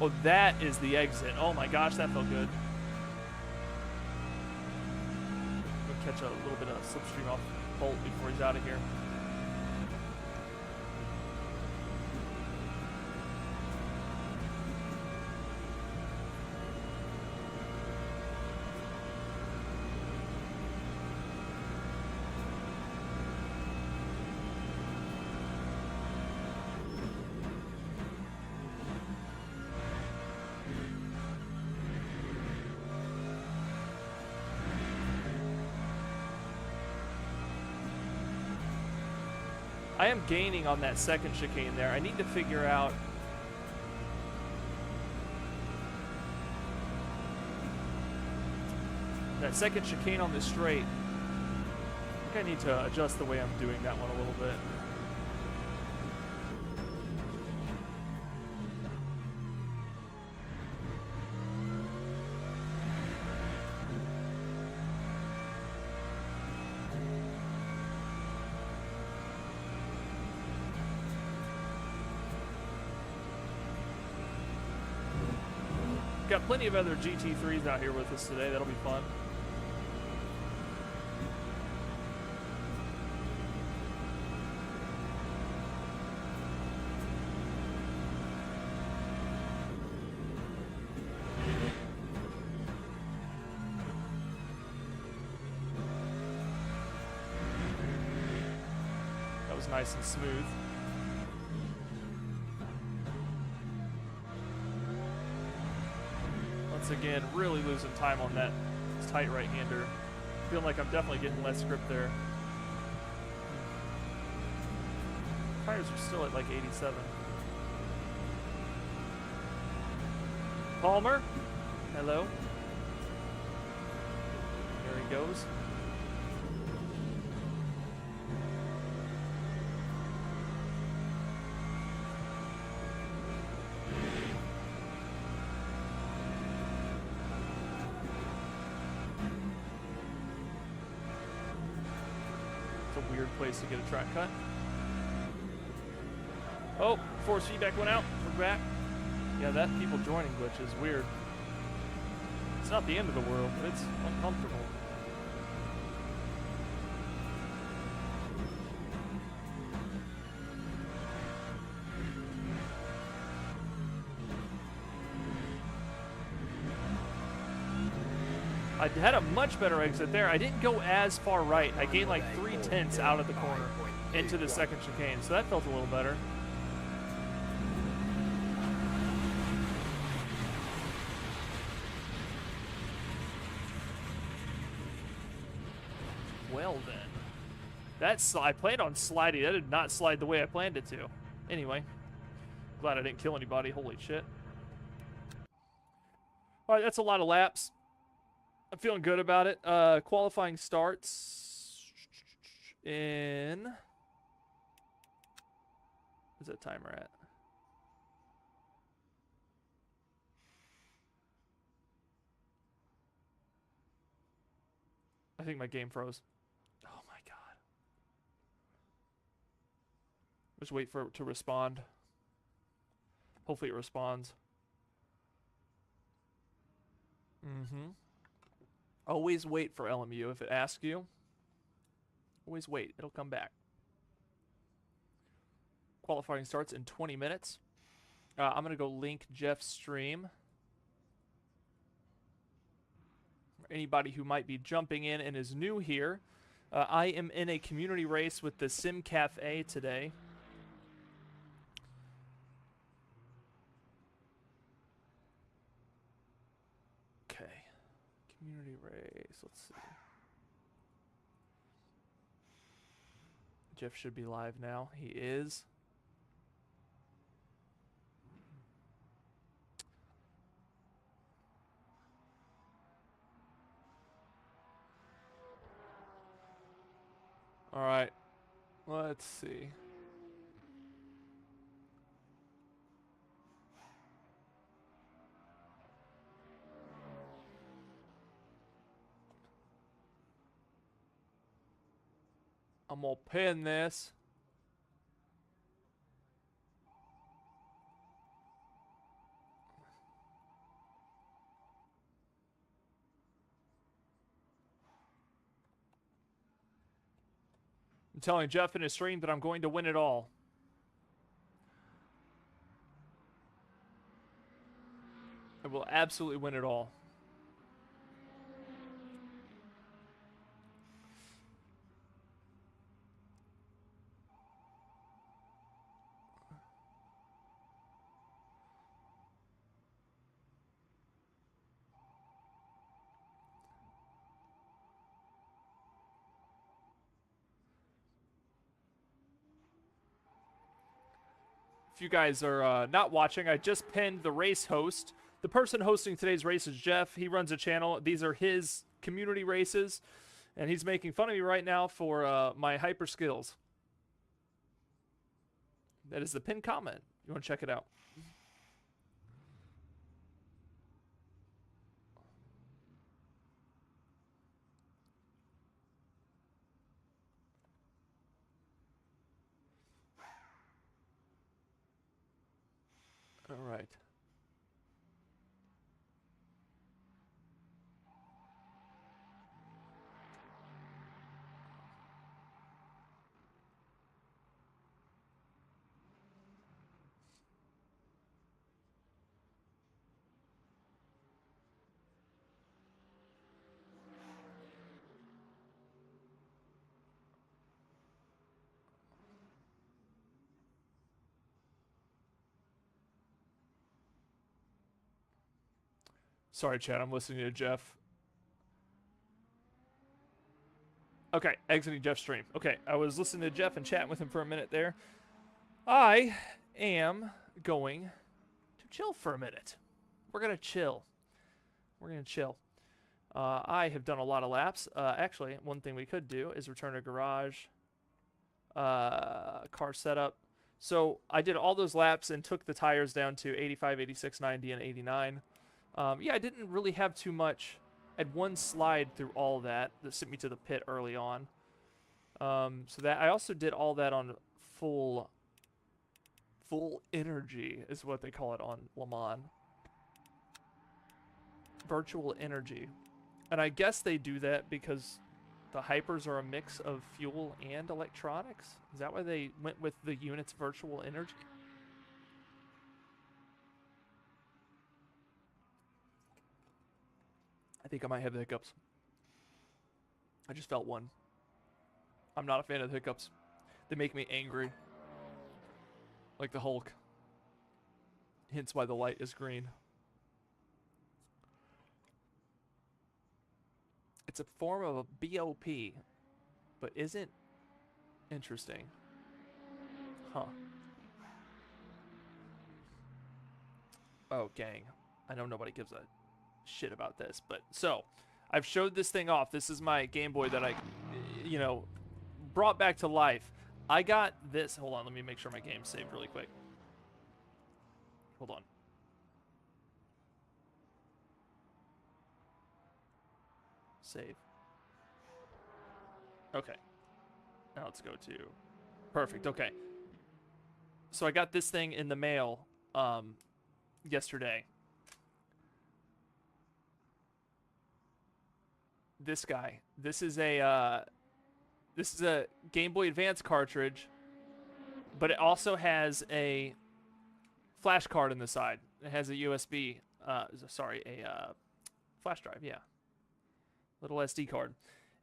Oh, that is the exit. Oh my gosh, that felt good. We'll catch a little bit of slipstream off Bolt before he's out of here. am gaining on that second chicane there. I need to figure out... that second chicane on the straight. I think I need to adjust the way I'm doing that one a little bit. Got plenty of other GT3s out here with us today. That'll be fun. That was nice and smooth. Again, really losing time on that tight right-hander. Feeling like I'm definitely getting less grip there. Tires are still at like 87. Palmer, hello. There he goes. Place to get a track cut. Oh, force feedback went out. We're back. Yeah, that people joining glitch is weird. It's not the end of the world, but it's uncomfortable. I had a much better exit there. I didn't go as far right. I gained like 3/10 out of the corner into the second chicane, so that felt a little better. Well then. I planned on sliding. That did not slide the way I planned it to. Anyway. Glad I didn't kill anybody. Holy shit. Alright, that's a lot of laps. I'm feeling good about it. Qualifying starts in... Where's that timer at? I think my game froze. Oh my god. Just wait for it to respond. Hopefully it responds. Mm-hmm. Always wait for LMU. If it asks you, always wait. It'll come back. Qualifying starts in 20 minutes. I'm going to go link Jeff's stream. Anybody who might be jumping in and is new here, I am in a community race with the Sim Cafe today. Community race, let's see. Jeff should be live now. He is. All right. Let's see. I'm gonna pin this. I'm telling Jeff in his stream that I'm going to win it all. I will absolutely win it all. if you guys are not watching, I just pinned the race host. The person hosting today's race is Jeff. He runs a channel. These are his community races, and he's making fun of me right now for my hyper skills. That is the pinned comment. You want to check it out. All right. Sorry, chat. I'm listening to Jeff. Okay, exiting Jeff's stream. Okay, I was listening to Jeff and chatting with him for a minute there. I am going to chill for a minute. We're going to chill. We're going to chill. I have done a lot of laps. Actually, one thing we could do is return to garage. Car setup. So I did all those laps and took the tires down to 85, 86, 90, and 89. Yeah, I didn't really have too much. I had one slide through all that sent me to the pit early on. So that I also did all that on full energy is what they call it on Le Mans. Virtual energy. And I guess they do that because the hypers are a mix of fuel and electronics. Is that why they went with the unit's virtual energy? I think I might have the hiccups. I just felt one. I'm not a fan of the hiccups. They make me angry. Like the Hulk. Hence why the light is green. It's a form of a BOP, but isn't interesting. Huh. Oh, gang. I know nobody gives a shit about this, but so I've showed this thing off. This is my Game Boy that I, you know, brought back to life. I got this. Hold on, let me make sure my game's saved really quick. Hold on. Save. Okay. Now let's go to perfect. Okay. So I got this thing in the mail yesterday. This guy. This is a Game Boy Advance cartridge, but it also has a flash card in the side. It has a USB, sorry, a flash drive, yeah. Little SD card.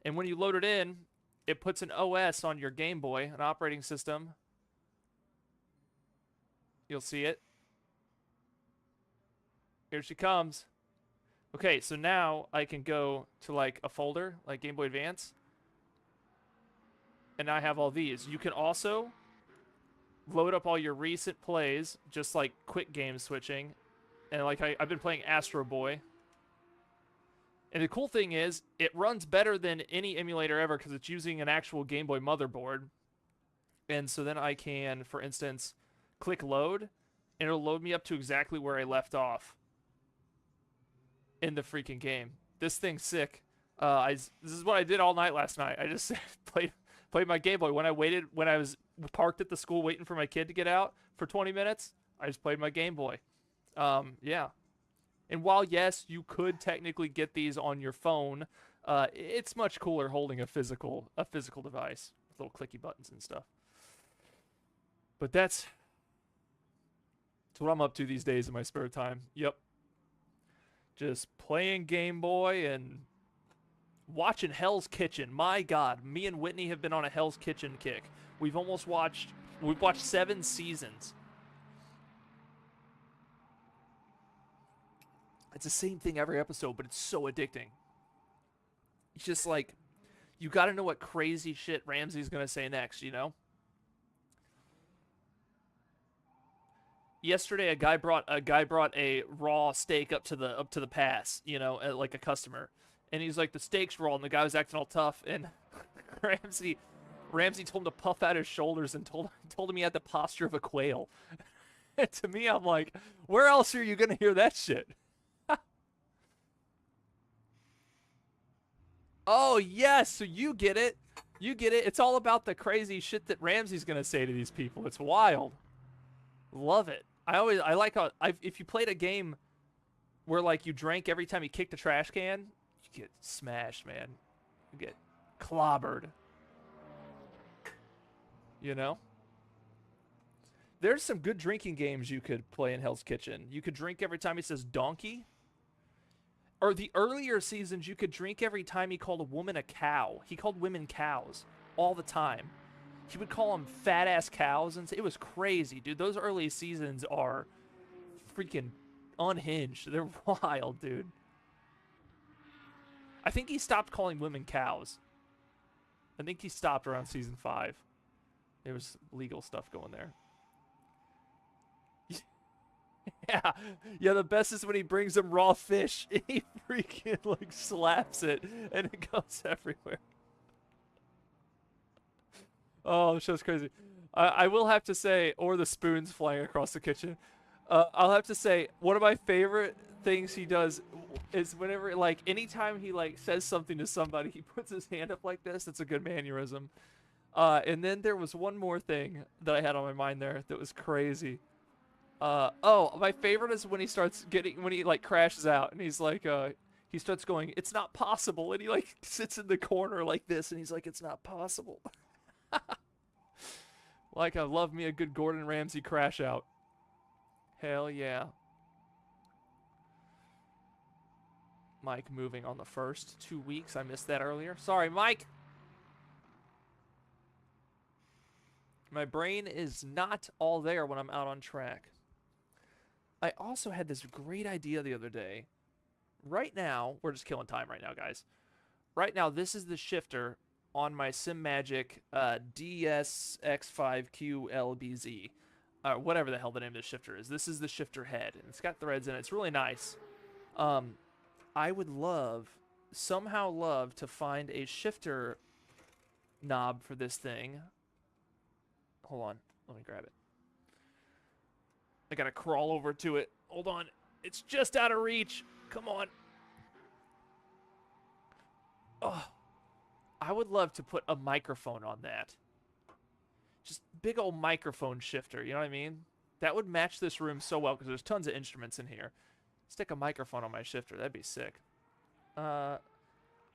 And when you load it in, it puts an OS on your Game Boy, an operating system. You'll see it. Here she comes. Okay, so now I can go to like a folder, like Game Boy Advance. And I have all these. You can also load up all your recent plays, just like quick game switching. And like I've been playing Astro Boy. And the cool thing is, it runs better than any emulator ever because it's using an actual Game Boy motherboard. And so then I can, for instance, click load, and it'll load me up to exactly where I left off in the freaking game. This thing's sick. This is what I did all night last night. I just played my Game Boy. When I was parked at the school waiting for my kid to get out for 20 minutes, I just played my Game Boy. Yeah. And while, yes, you could technically get these on your phone, it's much cooler holding a physical device with little clicky buttons and stuff. But that's what I'm up to these days in my spare time. Yep. Just playing Game Boy and watching Hell's Kitchen. My God, me and Whitney have been on a Hell's Kitchen kick. We've watched 7 seasons. It's the same thing every episode, but it's so addicting. It's just like, you got to know what crazy shit Ramsey's going to say next, you know? yesterday a guy brought a raw steak up to the pass, you know, like a customer, and he's like, the steak's raw, and the guy was acting all tough, and Ramsey told him to puff out his shoulders and told him he had the posture of a quail. And to me, I'm like, where else are you gonna hear that shit? Oh yes, so you get it. You get it. It's all about the crazy shit that Ramsey's gonna say to these people. It's wild. Love it. I like how if you played a game where like you drank every time you kicked a trash can, you get smashed, man. You get clobbered. You know? There's some good drinking games you could play in Hell's Kitchen. You could drink every time he says donkey. Or the earlier seasons, you could drink every time he called a woman a cow. He called women cows all the time. He would call them fat-ass cows, and it was crazy, dude. Those early seasons are freaking unhinged. They're wild, dude. I think he stopped calling women cows. I think he stopped around season 5. There was legal stuff going there. Yeah, the best is when he brings them raw fish. He freaking, like, slaps it, and it goes everywhere. Oh, the show's crazy. I will have to say, or the spoons flying across the kitchen. I'll have to say, one of my favorite things he does is whenever, like, anytime he, like, says something to somebody, he puts his hand up like this. It's a good mannerism. And then there was one more thing that I had on my mind there that was crazy. Oh, my favorite is when he like crashes out and he's like, he starts going, it's not possible. And he like sits in the corner like this and he's like, it's not possible. Like, I love me a good Gordon Ramsay crash out. Hell yeah. Mike moving on the first 2 weeks. I missed that earlier. Sorry, Mike. My brain is not all there when I'm out on track. I also had this great idea the other day. Right now, we're just killing time right now, guys. Right now, this is the shifter on my Simagic DSX5QLBZ. Whatever the hell the name of this shifter is. This is the shifter head, and it's got threads in it. It's really nice. I would somehow love to find a shifter knob for this thing. Hold on. Let me grab it. I gotta crawl over to it. Hold on. It's just out of reach. Come on. Oh. I would love to put a microphone on that. Just big old microphone shifter, you know what I mean? That would match this room so well because there's tons of instruments in here. Stick a microphone on my shifter. That'd be sick. I'm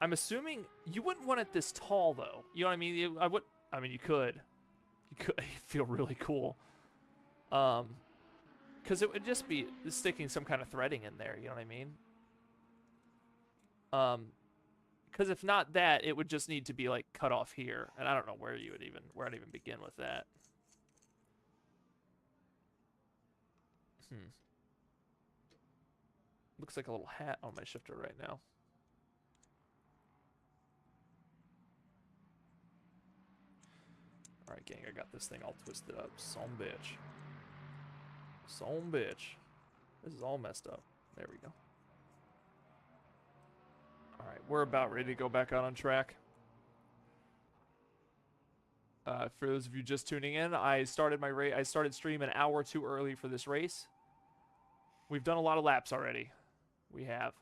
assuming you wouldn't want it this tall, though. You know what I mean? You could. You could. It'd feel really cool. Because it would just be sticking some kind of threading in there, you know what I mean? Because if not that, it would just need to be like cut off here, and I don't know where I'd even begin with that. Looks like a little hat on my shifter right now. All right, gang, I got this thing all twisted up. Son bitch. Son bitch. This is all messed up. There we go. All right, we're about ready to go back out on track. For those of you just tuning in, I started my race. I started stream an hour or two early for this race. We've done a lot of laps already. We have.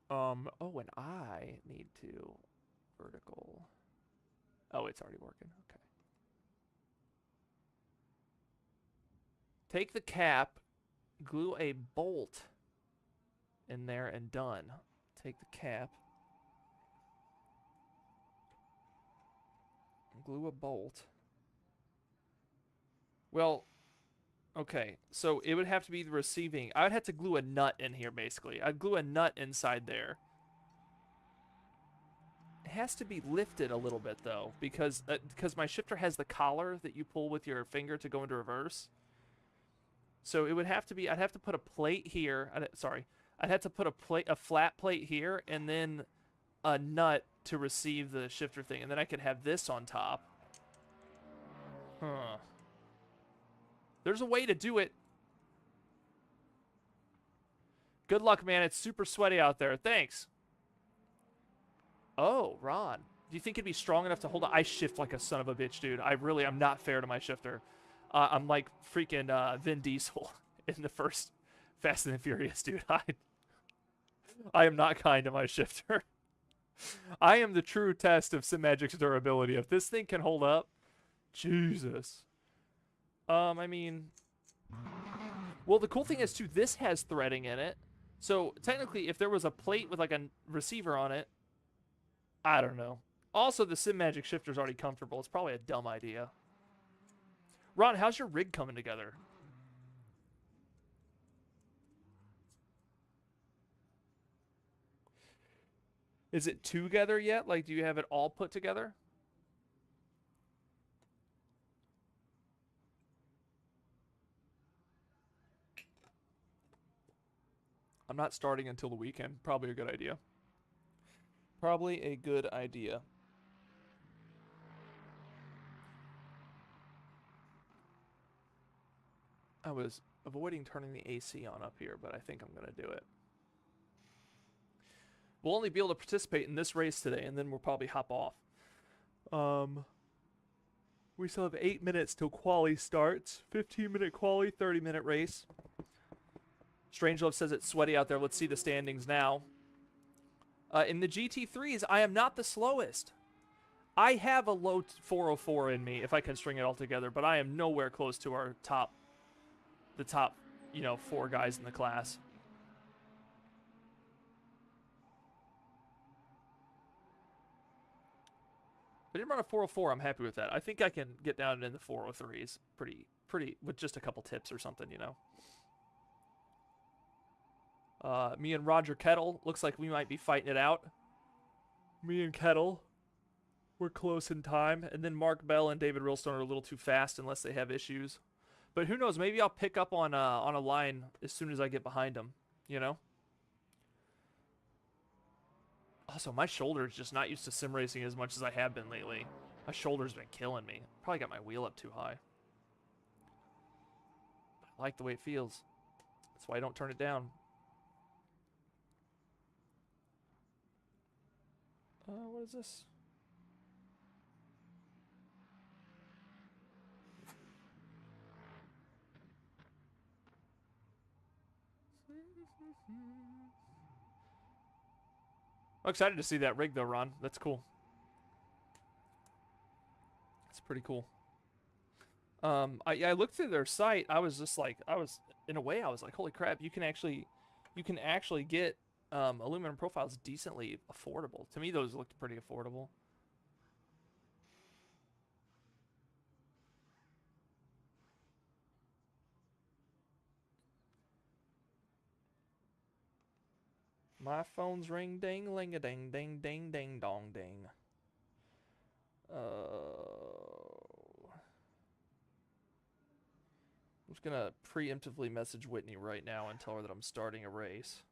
Oh, and I need to vertical. Oh, it's already working. Okay. Take the cap, glue a bolt in there, and done. Take the cap, glue a bolt. Well, okay, so it would have to be the receiving. I would have to glue a nut in here, basically. I'd glue a nut inside there. It has to be lifted a little bit, though, because my shifter has the collar that you pull with your finger to go into reverse. So it would have to be, I'd have to put a plate here. I'd have to put a flat plate here, and then a nut to receive the shifter thing, and then I could have this on top. Huh. There's a way to do it. Good luck, man. It's super sweaty out there. Thanks. Oh, Ron. Do you think it'd be strong enough to hold on? I shift like a son of a bitch, dude. I'm not fair to my shifter. I'm like freaking Vin Diesel in the first Fast and the Furious, dude. I am not kind to my shifter. I am the true test of Simagic's durability. If this thing can hold up, Jesus. I mean, well, the cool thing is too, this has threading in it. So technically, if there was a plate with like a receiver on it, I don't know. Also, the Simagic shifter's already comfortable. It's probably a dumb idea. Ron, how's your rig coming together? Is it together yet? Like, do you have it all put together? I'm not starting until the weekend. Probably a good idea. Probably a good idea. I was avoiding turning the AC on up here, but I think I'm going to do it. We'll only be able to participate in this race today, and then we'll probably hop off. We still have 8 minutes till quali starts. 15-minute quali, 30-minute race. Strangelove says it's sweaty out there. Let's see the standings now. In the GT3s, I am not the slowest. I have a low 404 in me if I can string it all together, but I am nowhere close to our top, you know, 4 guys in the class. I didn't run a 404. I'm happy with that. I think I can get down in the 403s pretty, with just a couple tips or something, you know. Me and Roger Kettle, looks like we might be fighting it out. Me and Kettle, we're close in time. And then Mark Bell and David Realstone are a little too fast unless they have issues. But who knows, maybe I'll pick up on a line as soon as I get behind them, you know? Also, my shoulder's just not used to sim racing as much as I have been lately. My shoulder's been killing me. Probably got my wheel up too high. I like the way it feels. That's why I don't turn it down. What is this? I'm excited to see that rig though, Ron. That's cool. That's pretty cool. I looked through their site. I was just like, in a way, I was like, holy crap! You can actually get aluminum profiles decently affordable. To me, those looked pretty affordable. My phone's ring ding ling a ding ding ding ding dong ding. I'm just gonna preemptively message Whitney right now and tell her that I'm starting a race.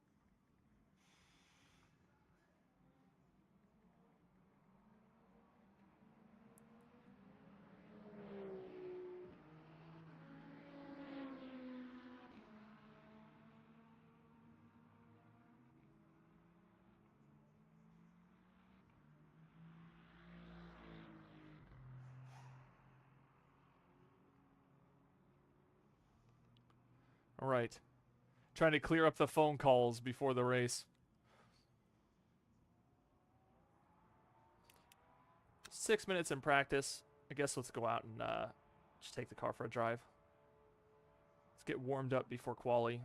All right. Trying to clear up the phone calls before the race. 6 minutes in practice. I guess let's go out and just take the car for a drive. Let's get warmed up before quali.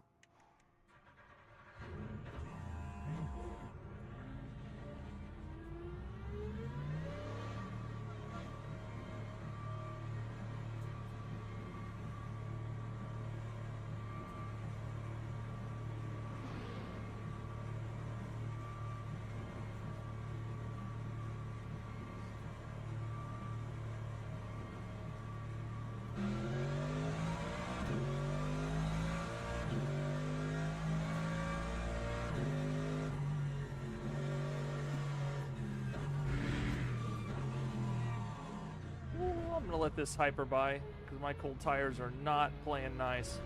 I'm gonna let this hyper by because my cold tires are not playing nice.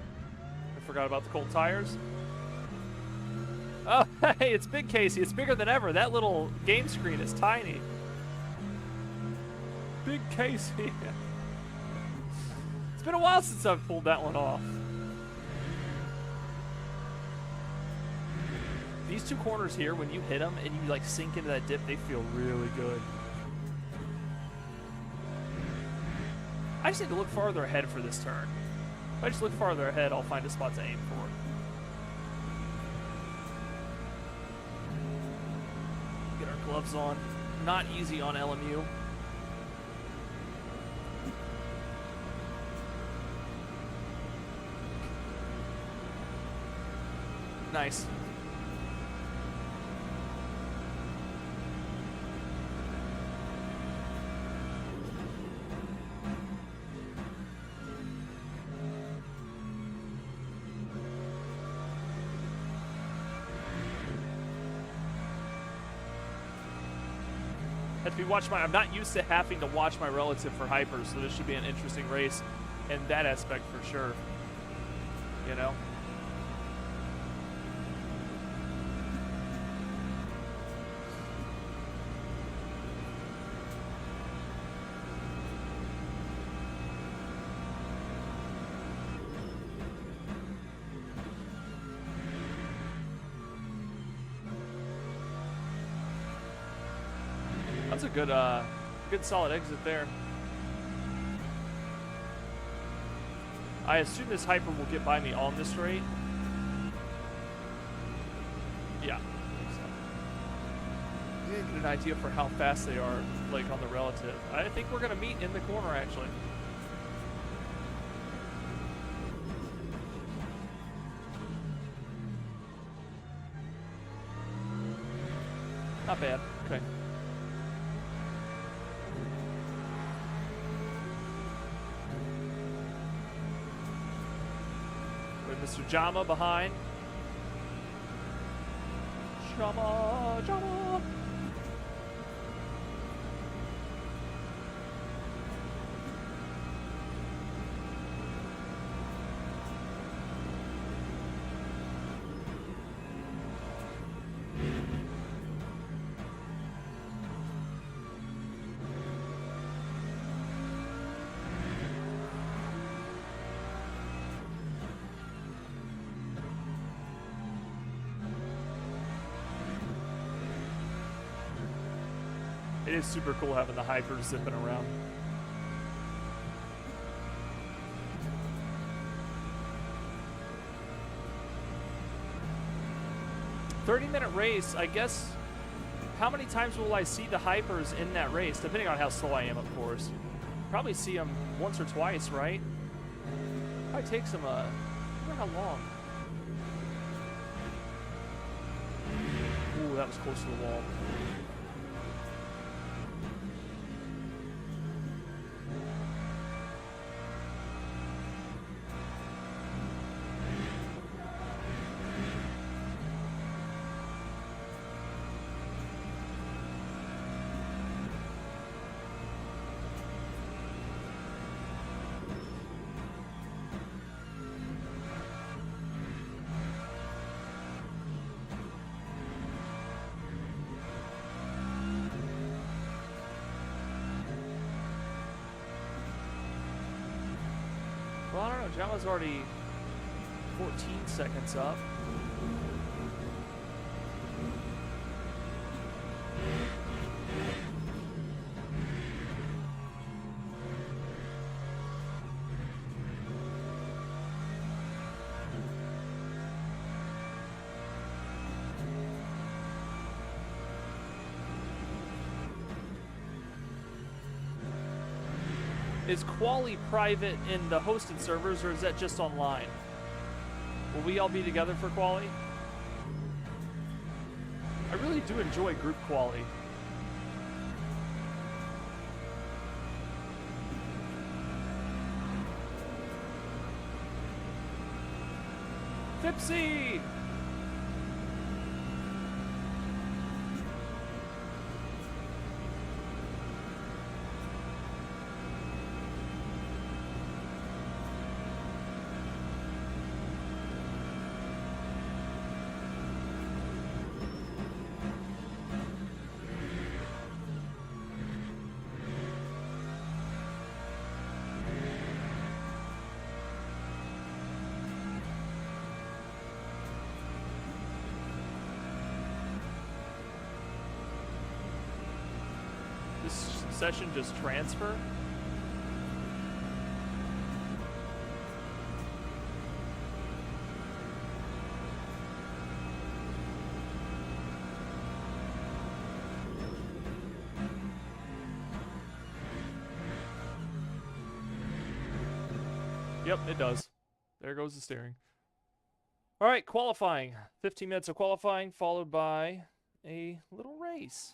I forgot about the cold tires. Oh, hey, it's big, Casey. It's bigger than ever. That little game screen is tiny. Big Casey. It's been a while since I've pulled that one off. These two corners here, when you hit them and you like sink into that dip, they feel really good. I just need to look farther ahead for this turn. If I just look farther ahead, I'll find a spot to aim for. Get our gloves on. Not easy on LMU. Nice. Have to be watch my. I'm not used to having to watch my relative for hypers, so this should be an interesting race in that aspect for sure. You know. That's a good solid exit there. I assume this hyper will get by me on this straight. Yeah. So. Get an idea for how fast they are, like on the relative. I think we're gonna meet in the corner actually. Not bad. Okay. Mr. Jama behind. Jama, Jama. It is super cool having the hypers zipping around. "30-minute race, I guess. How many times will I see the hypers in that race? Depending on how slow I am, of course. Probably see them once or twice, right? Probably takes them I wonder how long. Ooh, that was close to the wall. Well, I don't know. Jama's already 14 seconds up. Is Quali private in the hosted servers, or is that just online? Will we all be together for Quali? I really do enjoy group Quali. Fipsy! session just transfer? Yep, it does. There goes the steering. All right, qualifying. 15 minutes of qualifying, followed by a little race.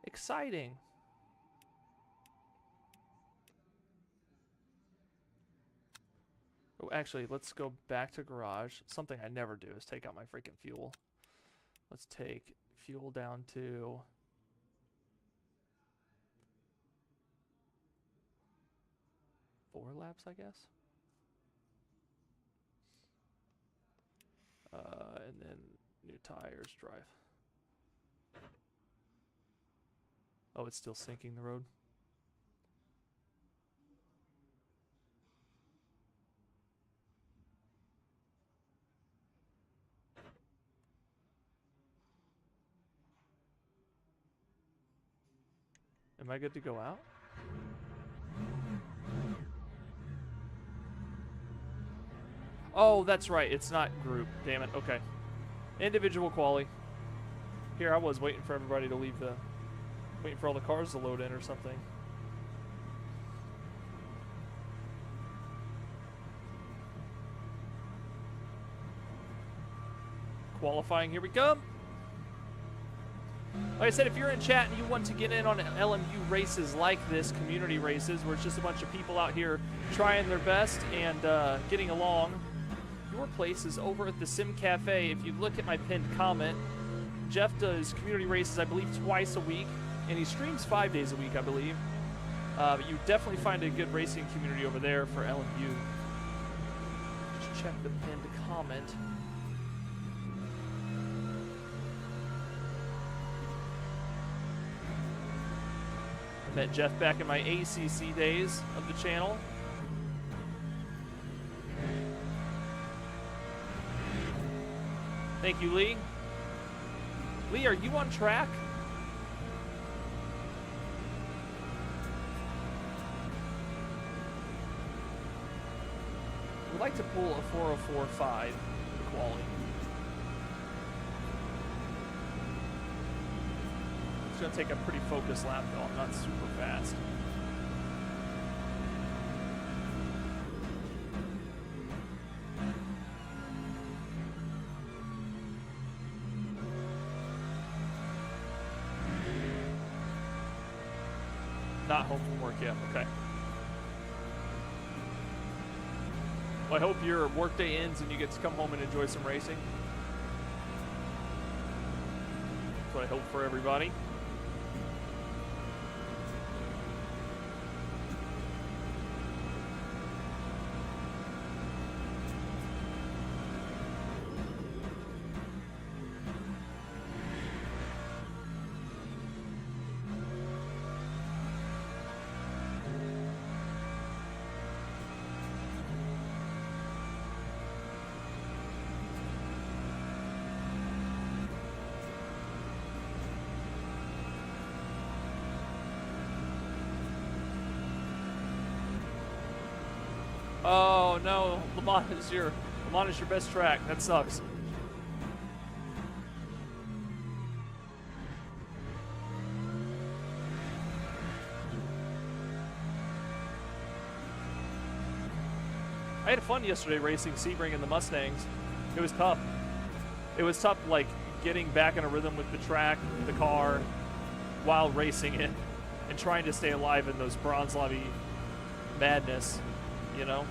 Exciting. Oh, actually, let's go back to garage. Something I never do is take out my freaking fuel. Let's take fuel down to... four laps, I guess. And then new tires, drive. Oh, it's still sinking the road. Am I good to go out? Oh, that's right. It's not group. Damn it. Okay. Individual quali. Here I was waiting for everybody to leave the... waiting for all the cars to load in or something. Qualifying. Here we go. Like I said, if you're in chat and you want to get in on LMU races like this, community races, where it's just a bunch of people out here trying their best and getting along, your place is over at the Sim Cafe. If you look at my pinned comment, Jeff does community races, I believe, twice a week, and he streams 5 days a week, I believe. But you definitely find a good racing community over there for LMU. Just check the pinned comment. I met Jeff back in my ACC days of the channel. Thank you, Lee. Lee, are you on track? I'd like to pull a 404.5 for quality. It's going to take a pretty focused lap, though. I'm not super fast. Not home from work yet. Okay. Well, I hope your workday ends and you get to come home and enjoy some racing. That's what I hope for everybody. Oh no, Lamont is your best track. That sucks. I had fun yesterday racing Sebring and the Mustangs. It was tough. It was tough, like getting back in a rhythm with the track, the car, while racing it, and trying to stay alive in those bronze lobby madness. You know?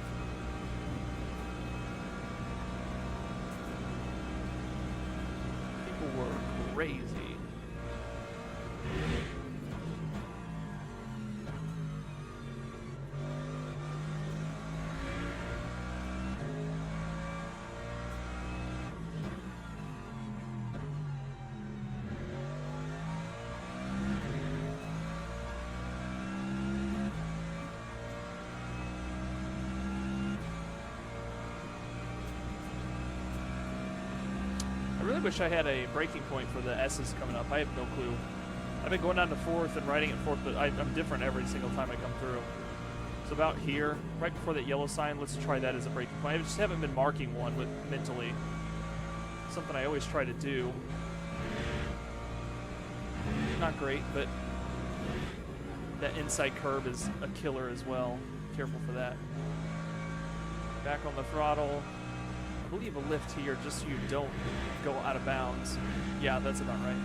People were crazy. I wish I had a breaking point for the S's coming up. I have no clue. I've been going down to 4th and riding at 4th, but I'm different every single time I come through. So about here, right before that yellow sign, let's try that as a breaking point. I just haven't been marking one mentally. Something I always try to do. Not great, but that inside curb is a killer as well. Careful for that. Back on the throttle. I believe a lift here just so you don't go out of bounds. Yeah, that's about right.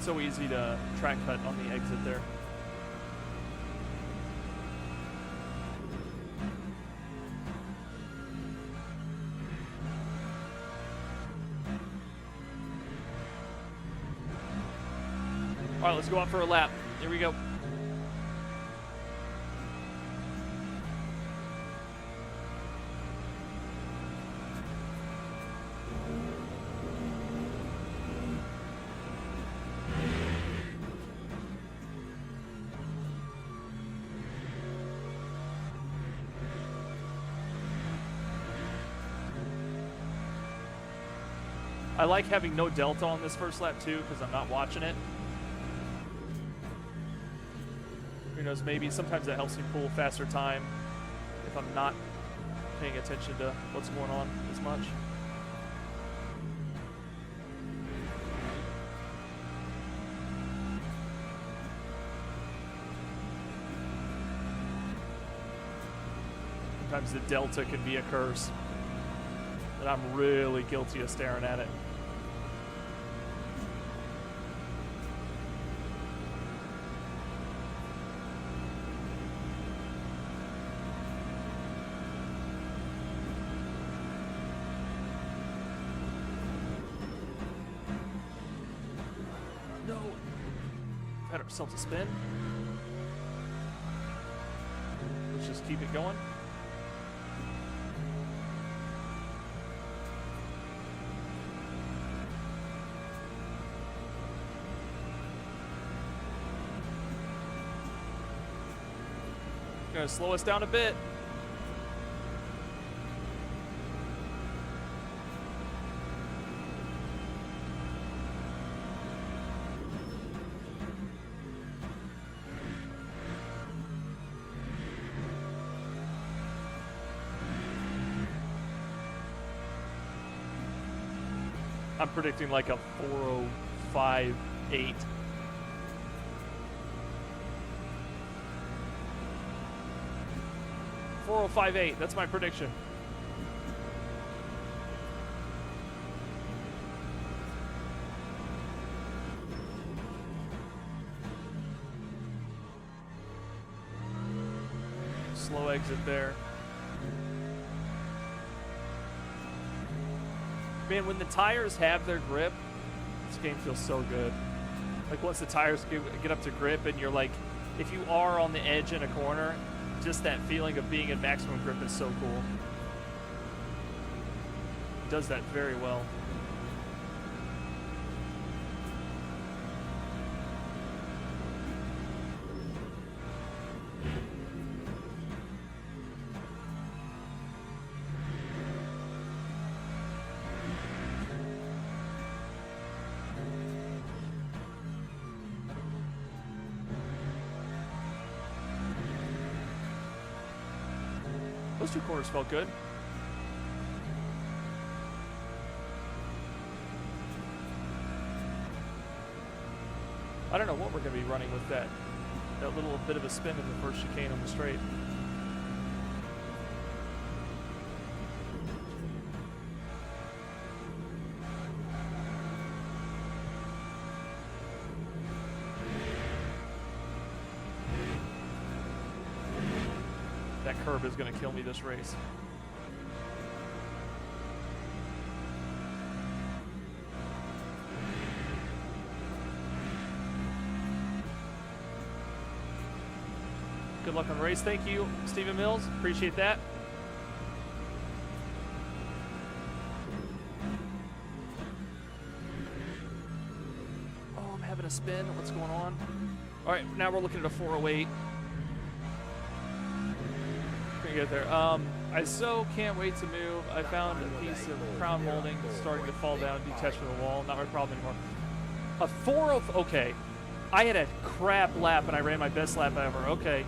So easy to track cut on the exit there. All right, let's go out for a lap. Here we go. I like having no delta on this first lap too, because I'm not watching it. Who knows, maybe sometimes that helps me pull faster time if I'm not paying attention to what's going on as much. Sometimes the delta can be a curse, and I'm really guilty of staring at it. Had ourselves a spin. Let's just keep it going. Gonna slow us down a bit. I'm predicting like a 4:05.8. .405.8, that's my prediction. Slow exit there. Man, when the tires have their grip, this game feels so good. Like once the tires get up to grip and you're like, if you are on the edge in a corner, just that feeling of being in maximum grip is so cool. It does that very well. Those two corners felt good. I don't know what we're going to be running with that little bit of a spin in the first chicane on the straight. That curb is going to kill me this race. Good luck on the race. Thank you, Stephen Mills. Appreciate that. Oh, I'm having a spin. What's going on? All right, now we're looking at a 408. Gonna get there. I so can't wait to move. I found a piece of crown molding starting to fall down, detached from the wall. Not my problem anymore. A 4:04. Okay. I had a crap lap and I ran my best lap ever. Okay.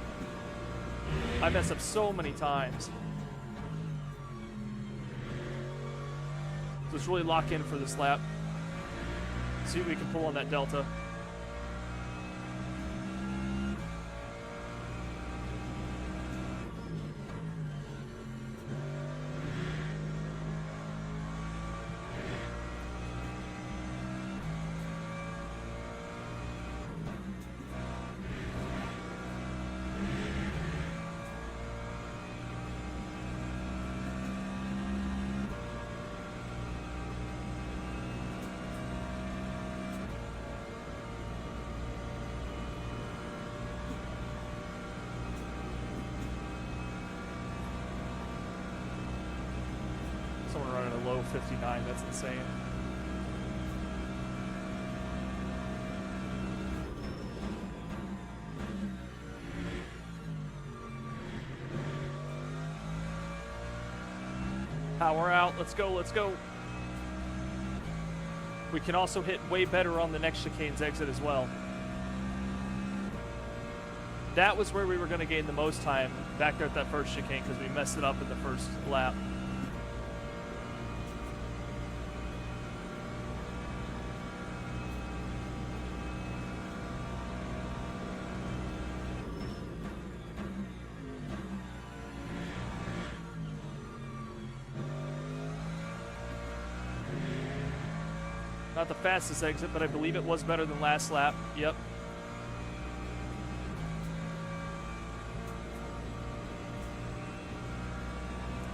I messed up so many times. So let's really lock in for this lap. See what we can pull on that delta. Someone running a low 59, that's insane. Power out, let's go, let's go. We can also hit way better on the next chicane's exit as well. That was where we were going to gain the most time back there at that first chicane because we messed it up in the first lap. Not the fastest exit, but I believe it was better than last lap. Yep.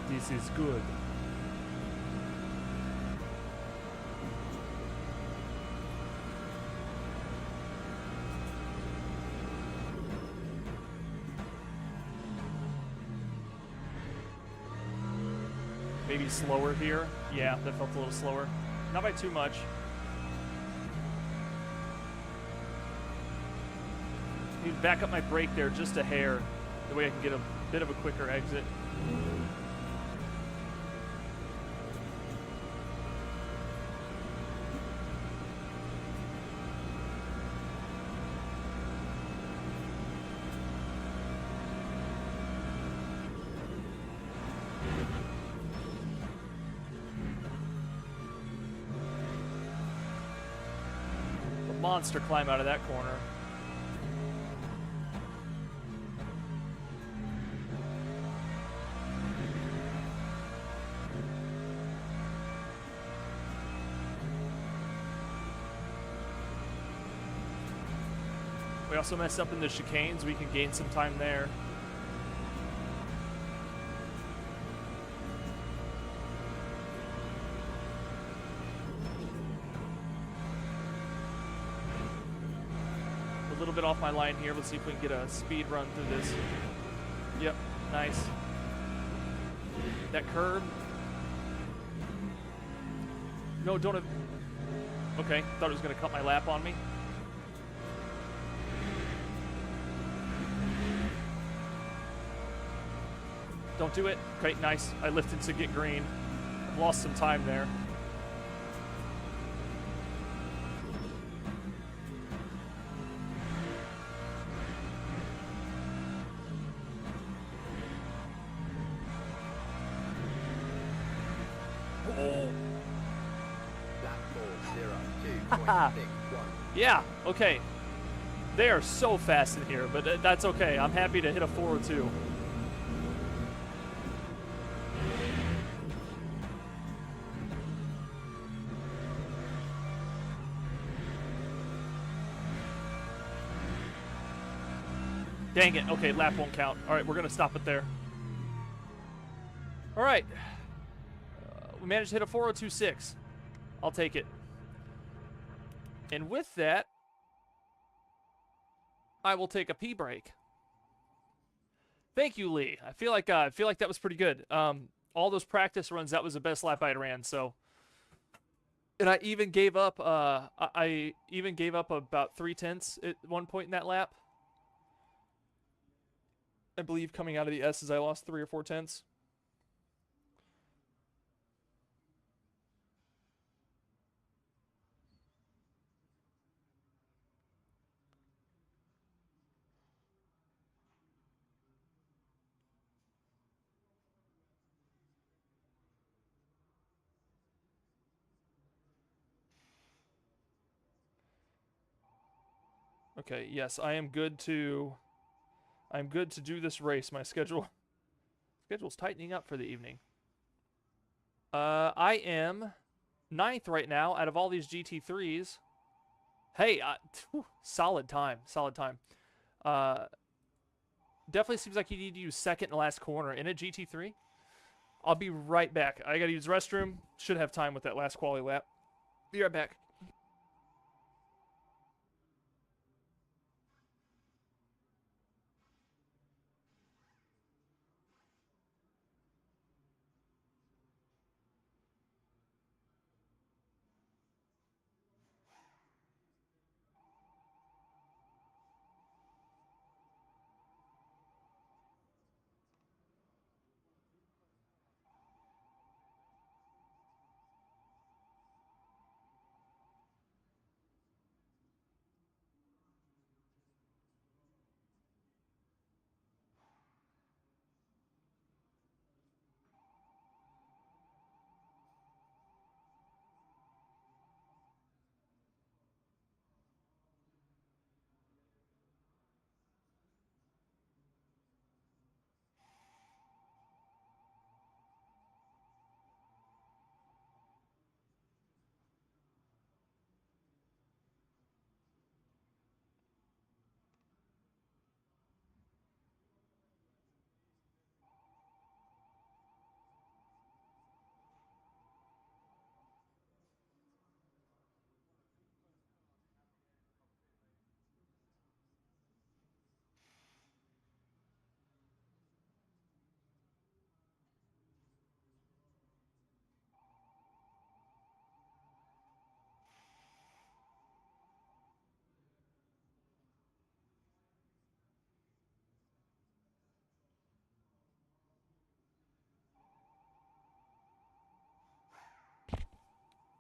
This is good. Maybe slower here. Yeah, that felt a little slower. Not by too much. Need to back up my brake there just a hair. That way I can get a bit of a quicker exit. A monster climb out of that corner. We also messed up in the chicanes. We can gain some time there. A little bit off my line here. Let's see if we can get a speed run through this. Yep, nice. That curb. No, don't have... Okay, thought it was going to cut my lap on me. Don't do it. Okay, nice. I lifted to get green. I've lost some time there. Yeah, okay. They are so fast in here, but that's okay. I'm happy to hit a 402. Dang it. Okay, lap won't count. All right, we're going to stop it there. All right. We managed to hit a 402.6. I'll take it. And with that, I will take a pee break. Thank you, Lee. I feel like that was pretty good. All those practice runs, that was the best lap I ran. So, and I even gave up. I even gave up about 0.3 at one point in that lap. I believe coming out of the S's, I lost 3 or 4 tenths. Okay, yes, I am good to... I'm good to do this race. My schedule's tightening up for the evening. I am 9th right now out of all these GT3s. Hey, solid time. Solid time. Definitely seems like you need to use second and last corner in a GT3. I'll be right back. I gotta use the restroom. Should have time with that last quality lap. Be right back.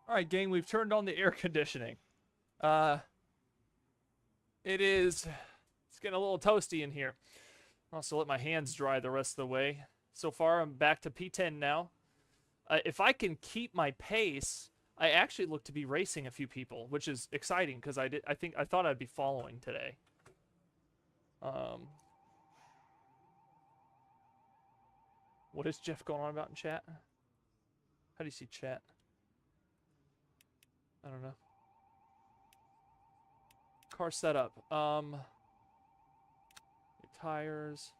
All right, gang, we've turned on the air conditioning. It's getting a little toasty in here. I'll also let my hands dry the rest of the way. So far, I'm back to P10 now. If I can keep my pace, I actually look to be racing a few people, which is exciting because I thought I'd be following today. What is Jeff going on about in chat? How do you see chat? I don't know. Car setup. Tires.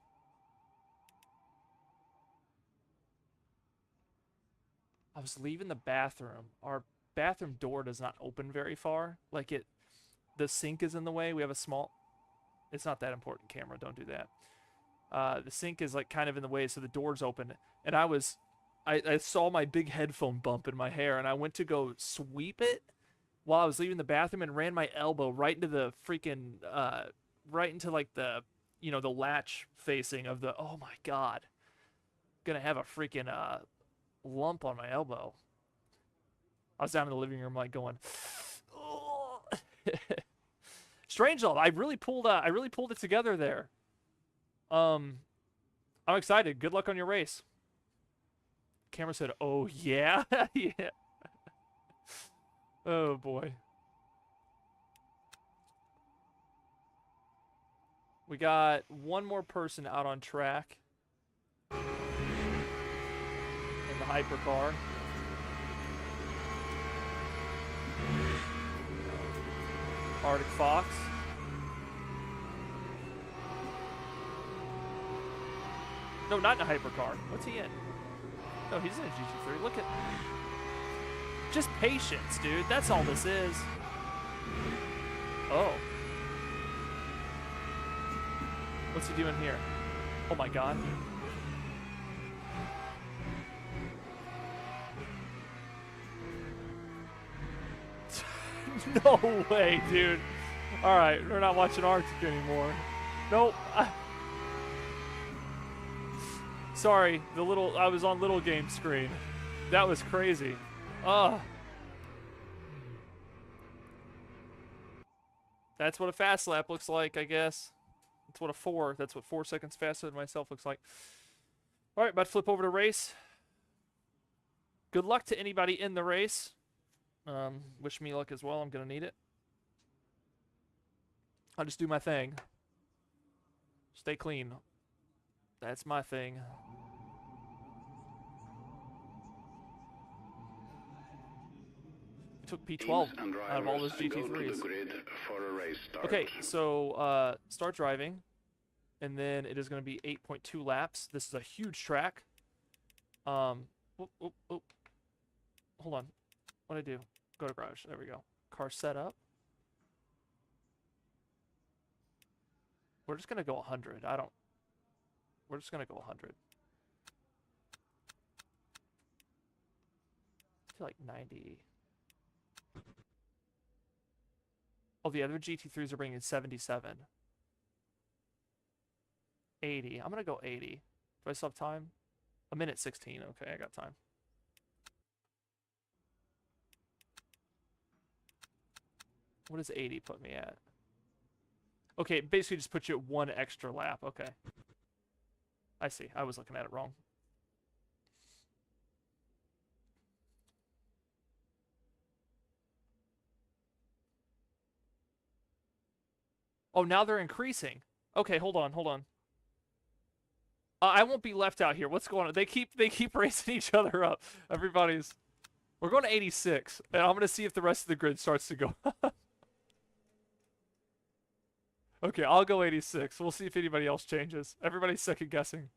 I was leaving the bathroom. Our bathroom door does not open very far. Like the sink is in the way. We have a small... It's not that important, camera. Don't do that. The sink is like kind of in the way, so the door's open. And I saw my big headphone bump in my hair, and I went to go sweep it while I was leaving the bathroom and ran my elbow right into the freaking, right into like the, the latch facing of the, oh my God. Gonna have a freaking, lump on my elbow. I was down in the living room like going, oh. Strange though, I really pulled it together there. I'm excited. Good luck on your race. Camera said, "Oh yeah." Yeah. Oh boy. We got one more person out on track in the hypercar. Arctic Fox. No, not in a hypercar. What's he in? No, he's in a GT3. Look at... Just patience, dude. That's all this is. Oh. What's he doing here? Oh my God. No way, dude. Alright, we're not watching Arctic anymore. Nope. Sorry, I was on little game screen. That was crazy. Ugh. That's what a fast lap looks like, I guess. That's what 4 seconds faster than myself looks like. All right, about to flip over to race. Good luck to anybody in the race. Wish me luck as well. I'm going to need it. I just do my thing. Stay clean. That's my thing. I took P12 out of all those GT3s. Okay, so start driving, and then it is going to be 8.2 laps. This is a huge track. Hold on. What do I do? Go to garage. There we go. Car set up. We're just going to go 100. We're just going to go 100. I feel like 90. Oh, the other GT3s are bringing 77. 80. I'm going to go 80. Do I still have time? A minute 16. Okay, I got time. What does 80 put me at? Okay, it basically just puts you at 1 extra lap. Okay. I see. I was looking at it wrong. Oh, now they're increasing. Okay, hold on. I won't be left out here. What's going on? They keep racing each other up. We're going to 86, and I'm going to see if the rest of the grid starts to go. Okay, I'll go 86. We'll see if anybody else changes. Everybody's second guessing.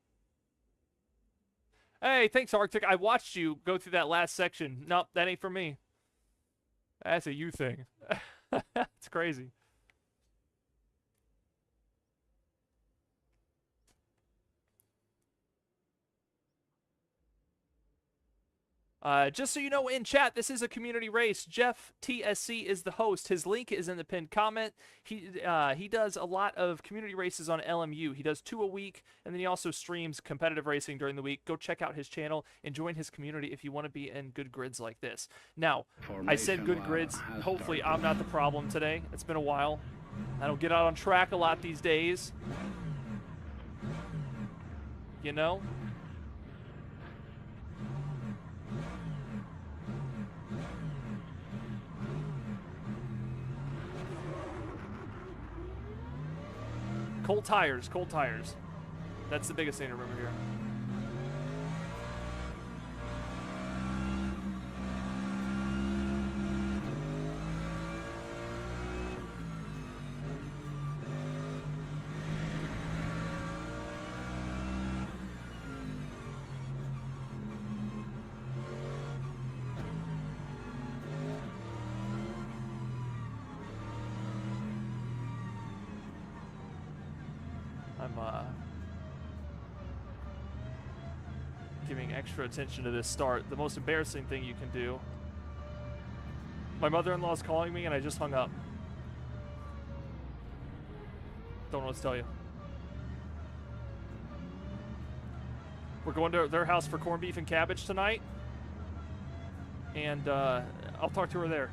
Hey, thanks, Arctic. I watched you go through that last section. Nope, that ain't for me. That's a you thing. It's crazy. Just so you know, in chat, this is a community race. Jeff TSC is the host. His link is in the pinned comment. He does a lot of community races on LMU. He does 2 a week, and then he also streams competitive racing during the week. Go check out his channel and join his community if you want to be in good grids like this. Now, I said good grids. Hopefully, I'm not the problem today. It's been a while. I don't get out on track a lot these days. You know? Cold tires, cold tires. That's the biggest thing to remember here. Giving extra attention to this start. The most embarrassing thing you can do. My mother-in-law is calling me and I just hung up. Don't know what to tell you. We're going to their house for corned beef and cabbage tonight. And I'll talk to her there.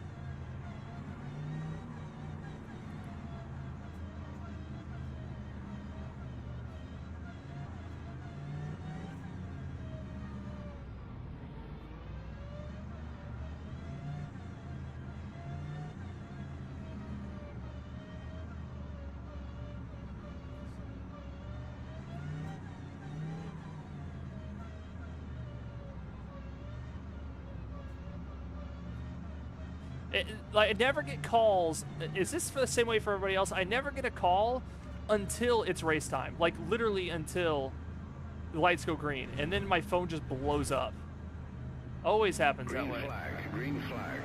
I never get calls. Is this for the same way for everybody else? I never get a call until it's race time. Like, literally until the lights go green. And then my phone just blows up. Always happens that way. Green flag.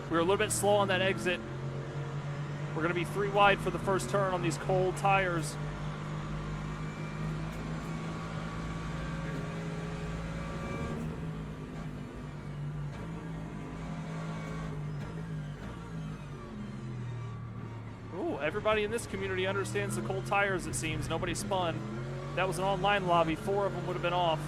We were a little bit slow on that exit. We're going to be 3 wide for the first turn on these cold tires. Everybody in this community understands the cold tires, it seems. Nobody spun. That was an online lobby. 4 of them would have been off.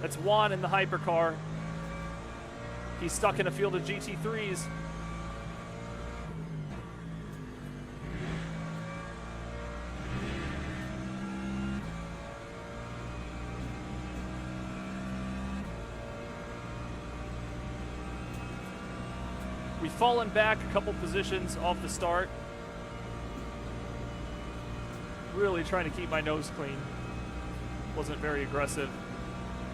That's Juan in the hypercar. He's stuck in a field of GT3s. We've fallen back a couple positions off the start. Really trying to keep my nose clean. Wasn't very aggressive.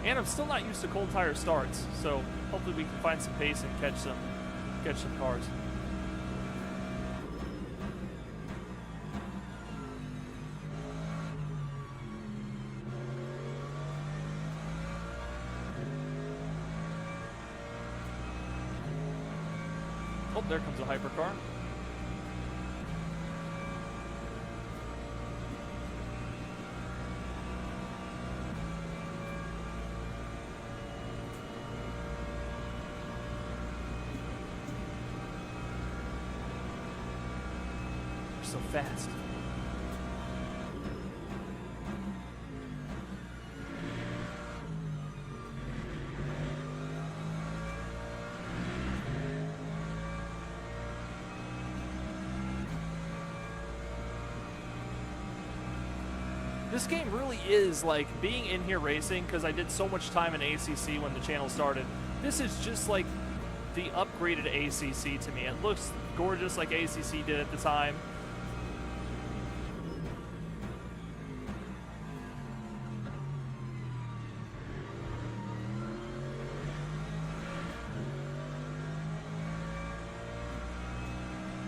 And I'm still not used to cold tire starts, so hopefully we can find some pace and catch some cars. Oh, there comes a hypercar. So fast. This game really is like being in here racing, because I did so much time in ACC when the channel started. This is just like the upgraded ACC to me. It looks gorgeous like ACC did at the time.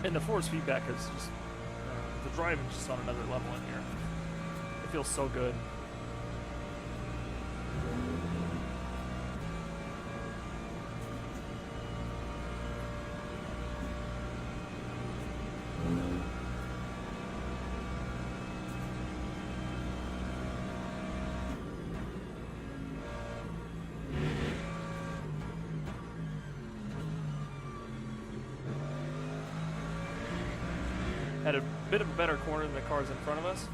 And the force feedback is just, the driving's just on another level in here. It feels so good. Had a bit of a better corner than the cars in front of us.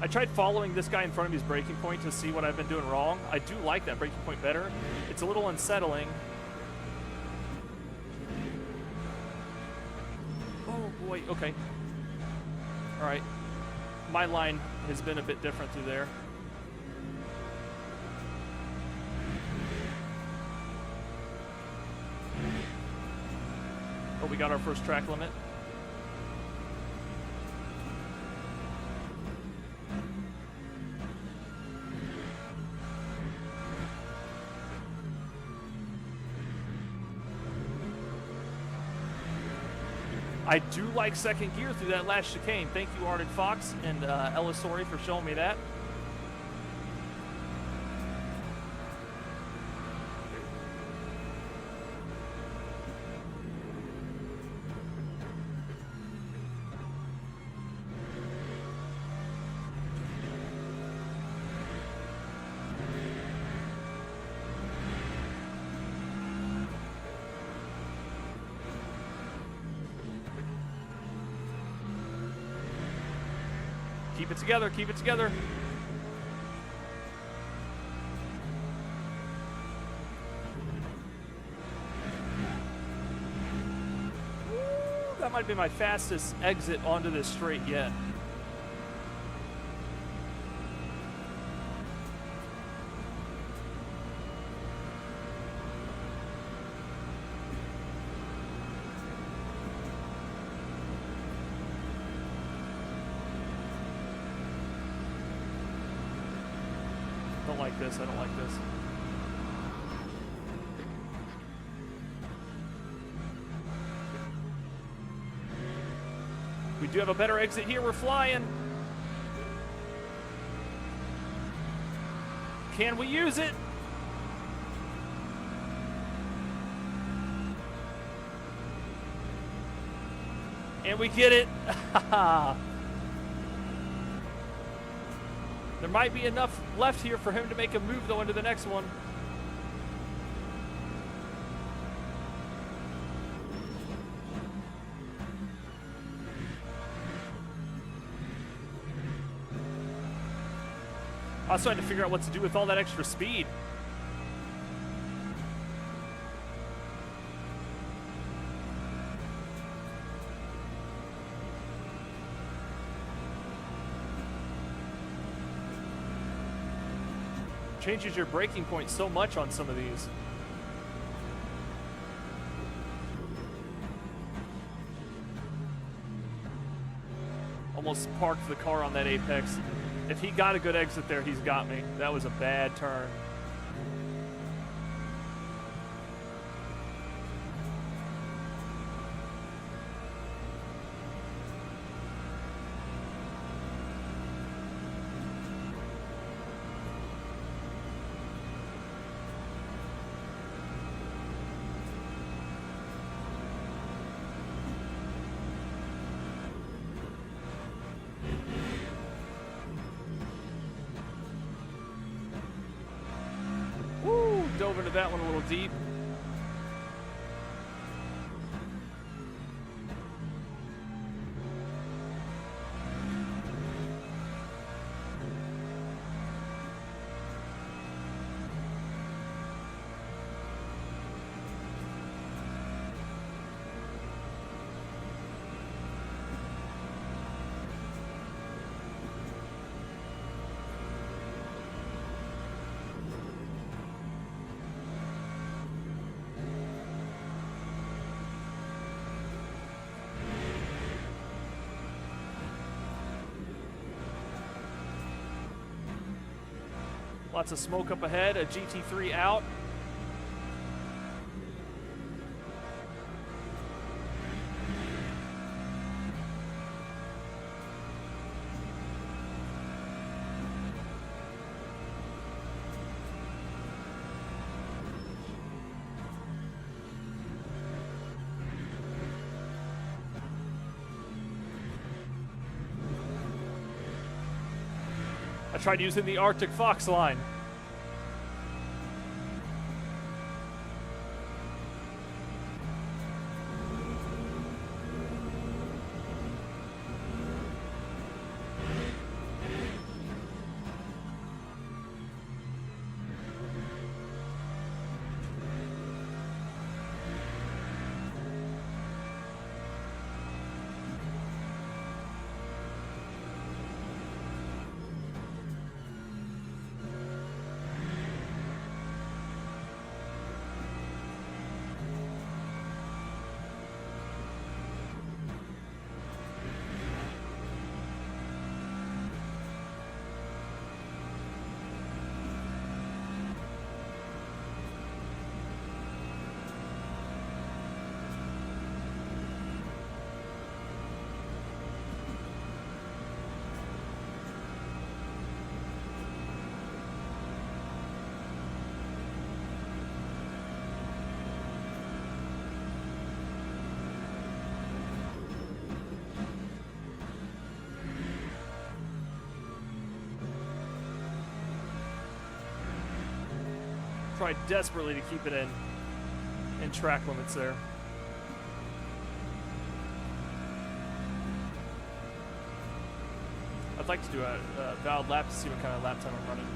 I tried following this guy in front of me's braking point to see what I've been doing wrong. I do like that braking point better. It's a little unsettling. Oh boy, okay. All right. My line has been a bit different through there. Oh, we got our first track limit. I do like second gear through that last chicane. Thank you, Arctic Fox and Ellisori, for showing me that. Keep it together, keep it together. Woo, that might be my fastest exit onto this straight yet. I don't like this. We do have a better exit here. We're flying. Can we use it? And we get it. There might be enough left here for him to make a move, though, into the next one. I was trying to figure out what to do with all that extra speed. Changes your braking point so much on some of these. Almost parked the car on that apex. If he got a good exit there, he's got me. That was a bad turn. Dove into that one a little deep. Lots of smoke up ahead, a GT3 out. I tried using the Arctic Fox line. Tried desperately to keep it in track limits there. I'd like to do a valid lap to see what kind of lap time I'm running.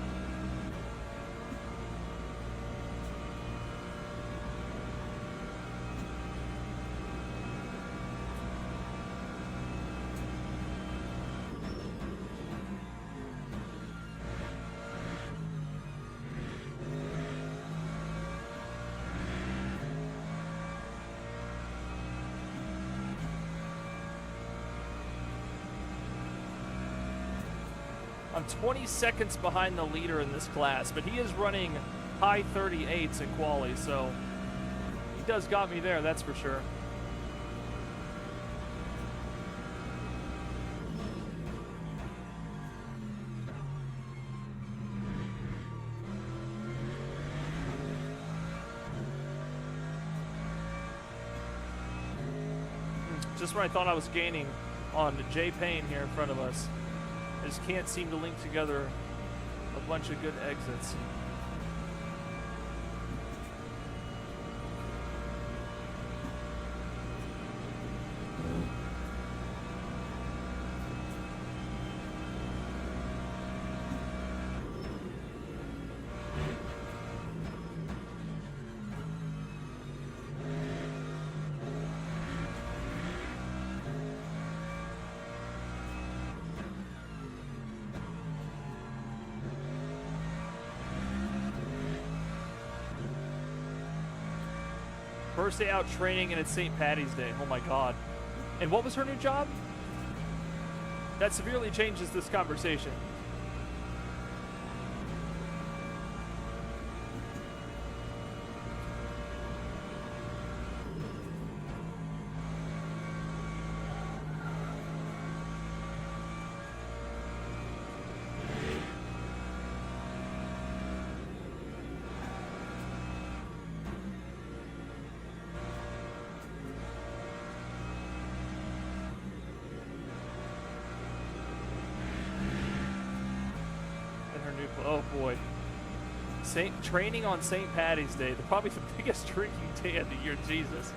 I'm 20 seconds behind the leader in this class, but he is running high 38s in quali, so he does got me there, that's for sure. Just when I thought I was gaining on J Payne here in front of us. I just can't seem to link together a bunch of good exits. First day out training and it's St. Patty's Day. Oh my god. And what was her new job? That severely changes this conversation. Oh boy. Training on St. Patty's Day, probably the biggest drinking day of the year, Jesus.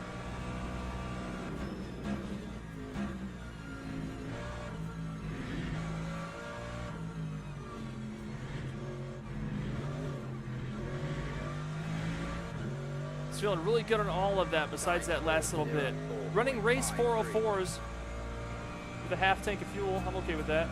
Just feeling really good on all of that besides that last little bit. Running race 404s with a half tank of fuel, I'm okay with that.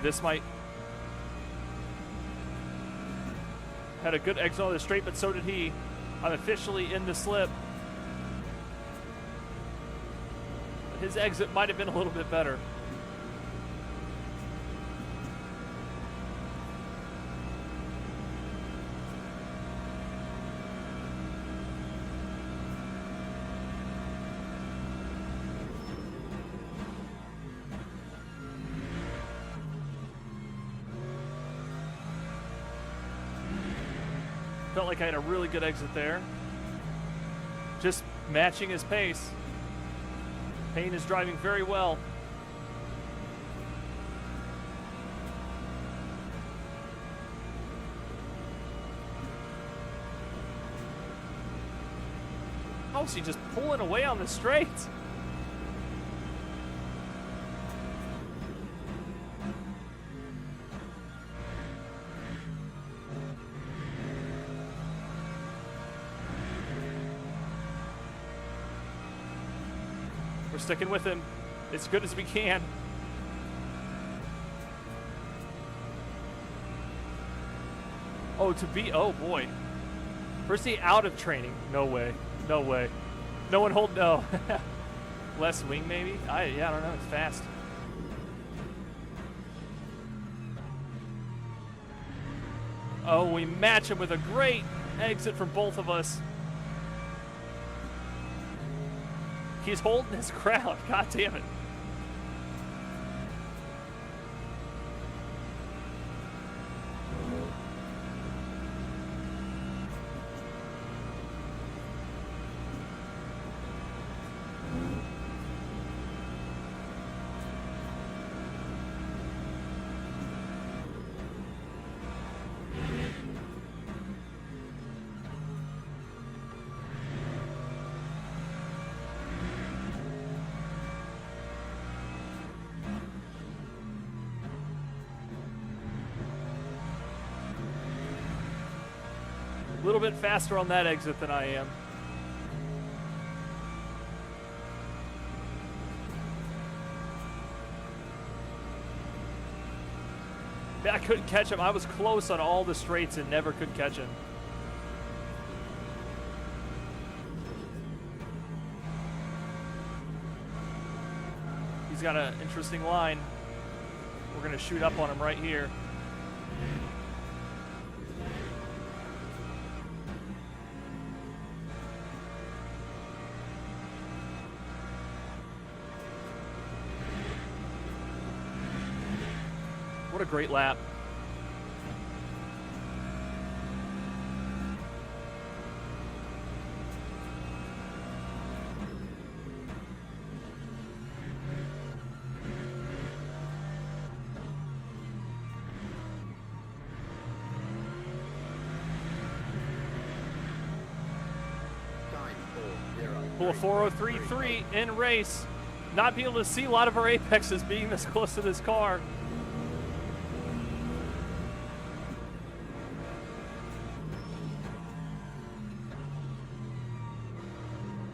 This might... Had a good exit on the straight, but so did he. I'm officially in the slip. But his exit might have been a little bit better. Felt like I had a really good exit there. Just matching his pace. Payne is driving very well. How is he just pulling away on the straight? We're sticking with him as good as we can. Oh, oh boy. First day out of training. No way. No way. No one hold, no. Less wing maybe? I don't know, it's fast. Oh, we match him with a great exit from both of us. He's holding his ground. God damn it. A little bit faster on that exit than I am. Yeah, I couldn't catch him. I was close on all the straights and never could catch him. got an interesting line. We're going to shoot up on him right here. What a great lap. Pull a 4:03.3 in race. Not being able to see a lot of our apexes being this close to this car.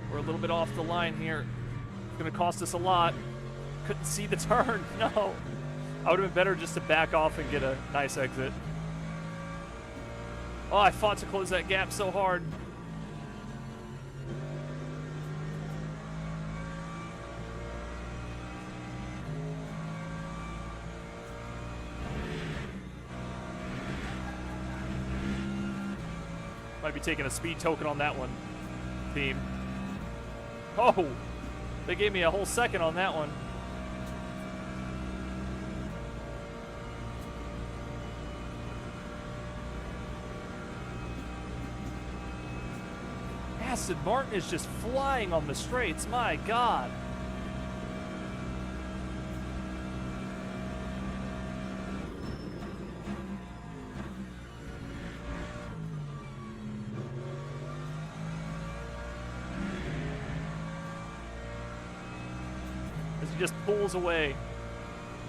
We're a little bit off the line here. It's going to cost us a lot. Couldn't see the turn. No. I would have been better just to back off and get a nice exit. Oh, I fought to close that gap so hard. Might be taking a speed token on that one, team. Oh, they gave me a whole second on that one. Aston Martin is just flying on the straights, my God. As he just pulls away.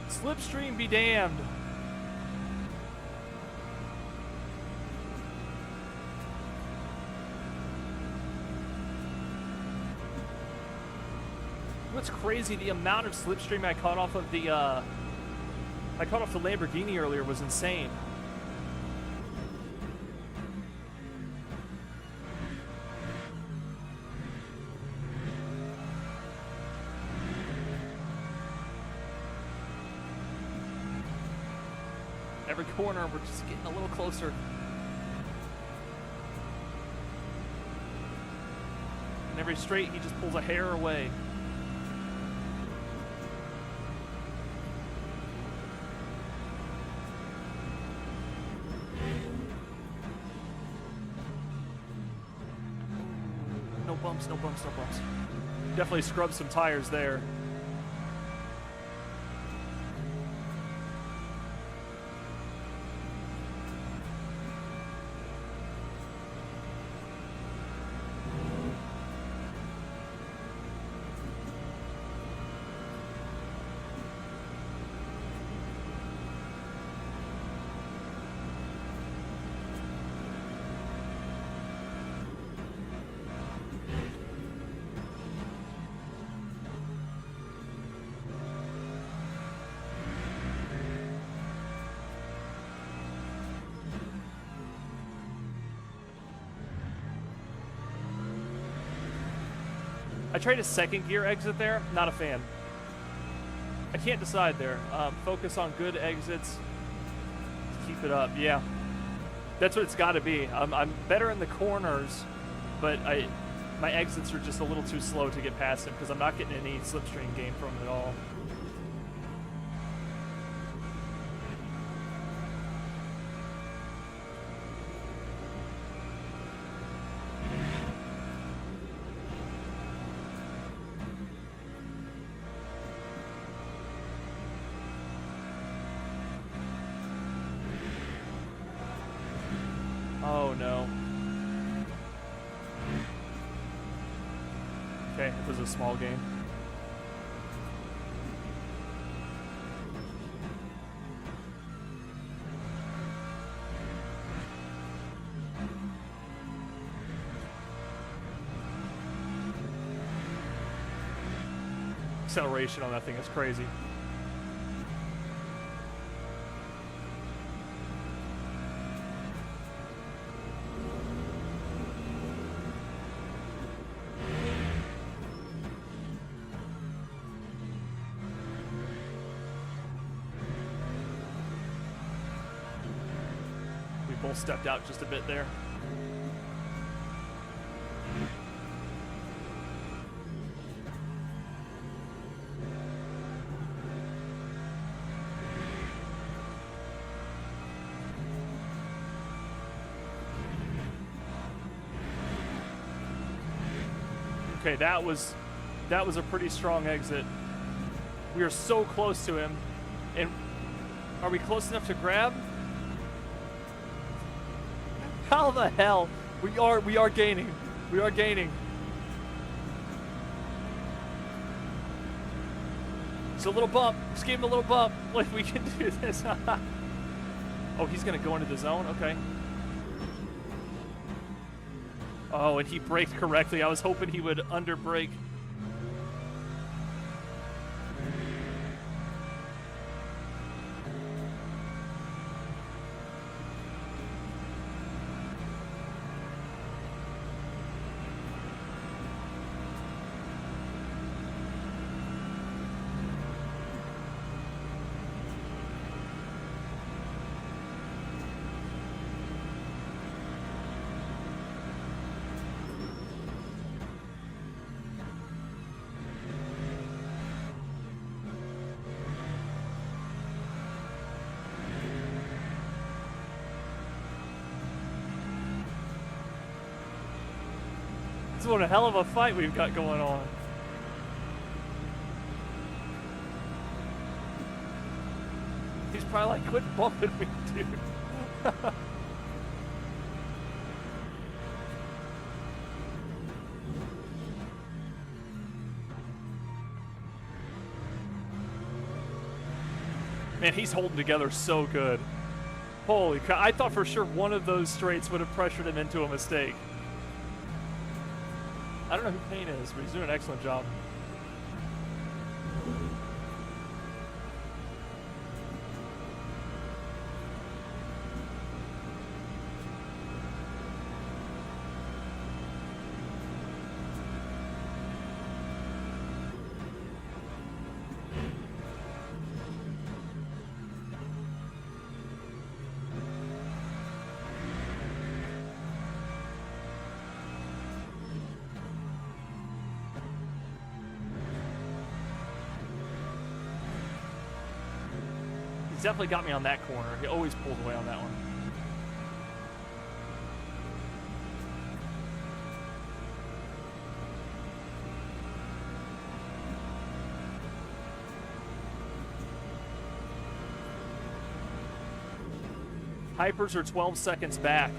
Slipstream be damned. What's crazy, the amount of slipstream I caught off of the Lamborghini earlier was insane. Every corner, we're just getting a little closer. And every straight, he just pulls a hair away. No bumps, no bumps, no bumps. Definitely scrubbed some tires there. I tried a second gear exit there. Not a fan. I can't decide there. Focus on good exits. Keep it up. Yeah. That's what it's got to be. I'm better in the corners, but my exits are just a little too slow to get past him because I'm not getting any slipstream gain from it at all. Oh no. Okay, it was a small game. Acceleration on that thing is crazy. both stepped out just a bit there. Okay, that was a pretty strong exit. We are so close to him. And are we close enough to grab? How the hell? We are gaining. We are gaining. It's a little bump. Just give him a little bump. Like, we can do this. Oh, he's gonna go into the zone? Okay. Oh, and he braked correctly. I was hoping he would under brake. It's what a hell of a fight we've got going on. He's probably like, quit bumping me, dude. Man, he's holding together so good. Holy cow. I thought for sure one of those straights would have pressured him into a mistake. I don't know who Payne is, but he's doing an excellent job. He's definitely got me on that corner. He always pulls away on that one. Hypers are 12 seconds back.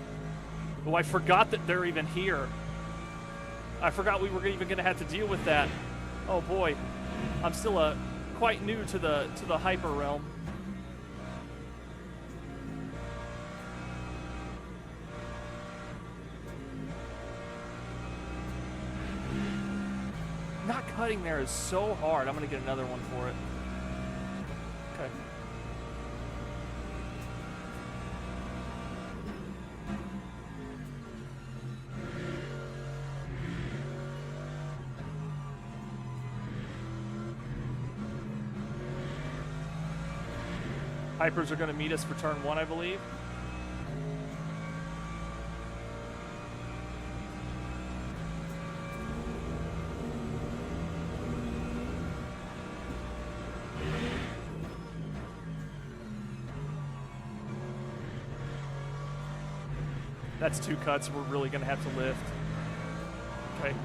Oh, I forgot that they're even here. I forgot we were even going to have to deal with that. Oh boy, I'm still quite new to the hyper realm. Not cutting there is so hard. I'm going to get another one for it. Okay. Hypers are going to meet us for turn 1, I believe. That's 2 cuts we're really going to have to lift. Okay.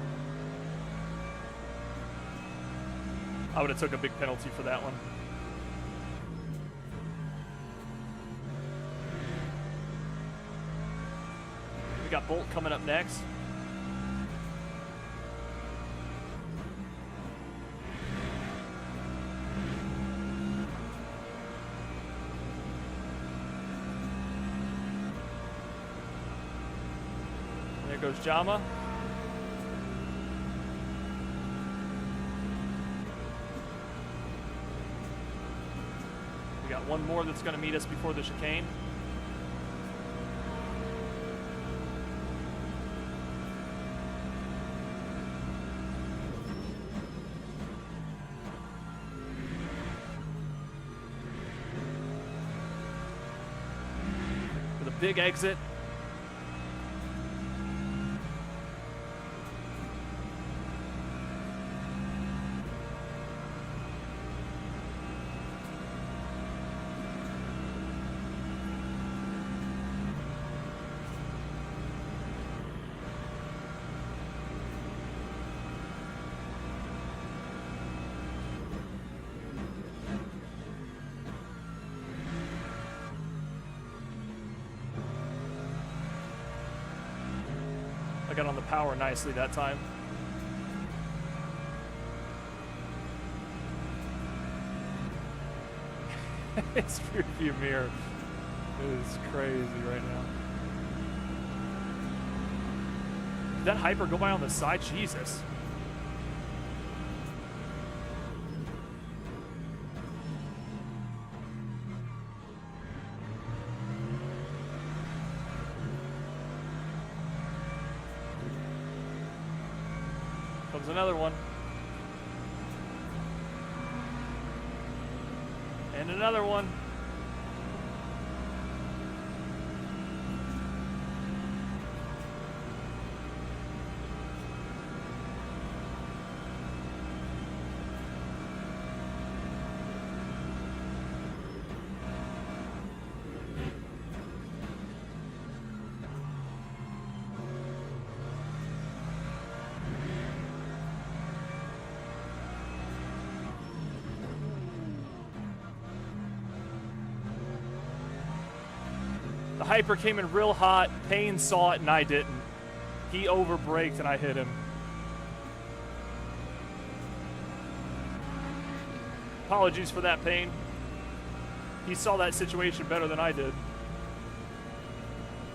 I would have took a big penalty for that one. We got Bolt coming up next. There goes Jama. We got one more that's going to meet us before the chicane. Big exit. Got on the power nicely that time. It's rear view mirror. It is crazy right now. Did that Hyper go by on the side? Jesus. Comes another one. And another one. The Hyper came in real hot. Payne saw it and I didn't. He overbraked and I hit him. Apologies for that, Payne. He saw that situation better than I did.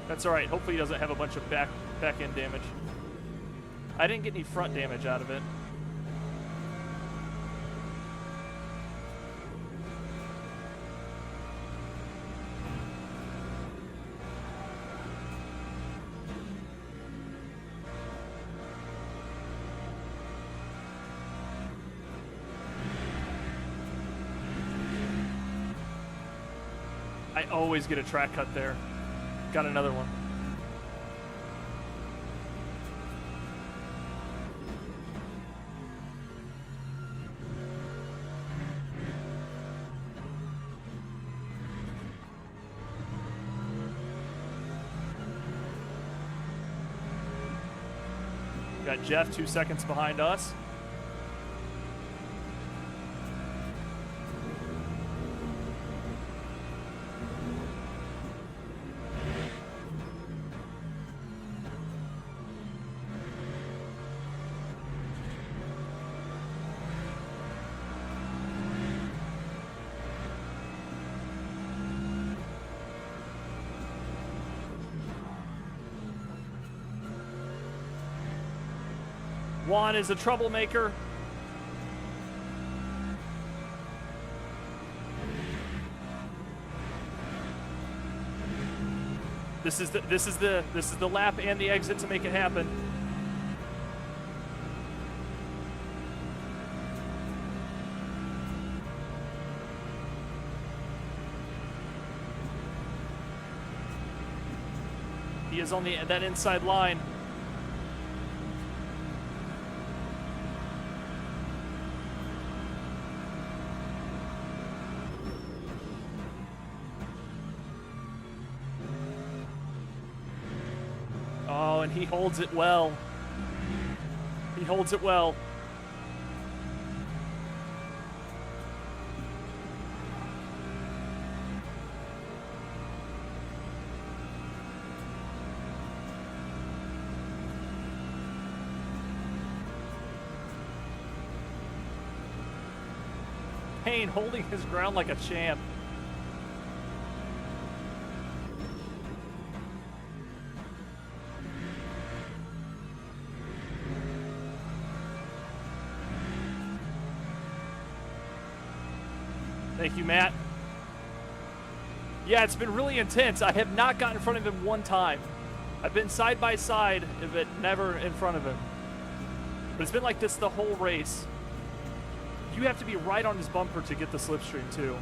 That's alright. Hopefully he doesn't have a bunch of back end damage. I didn't get any front damage out of it. I always get a track cut there. Got another one. Got Jeff 2 seconds behind us. Juan is a troublemaker. This is the lap and the exit to make it happen. He is on that inside line. Oh, and he holds it well. He holds it well. Payne holding his ground like a champ. Thank you, Matt. Yeah, it's been really intense. I have not gotten in front of him one time. I've been side by side, but never in front of him. But it's been like this the whole race. You have to be right on his bumper to get the slipstream, too.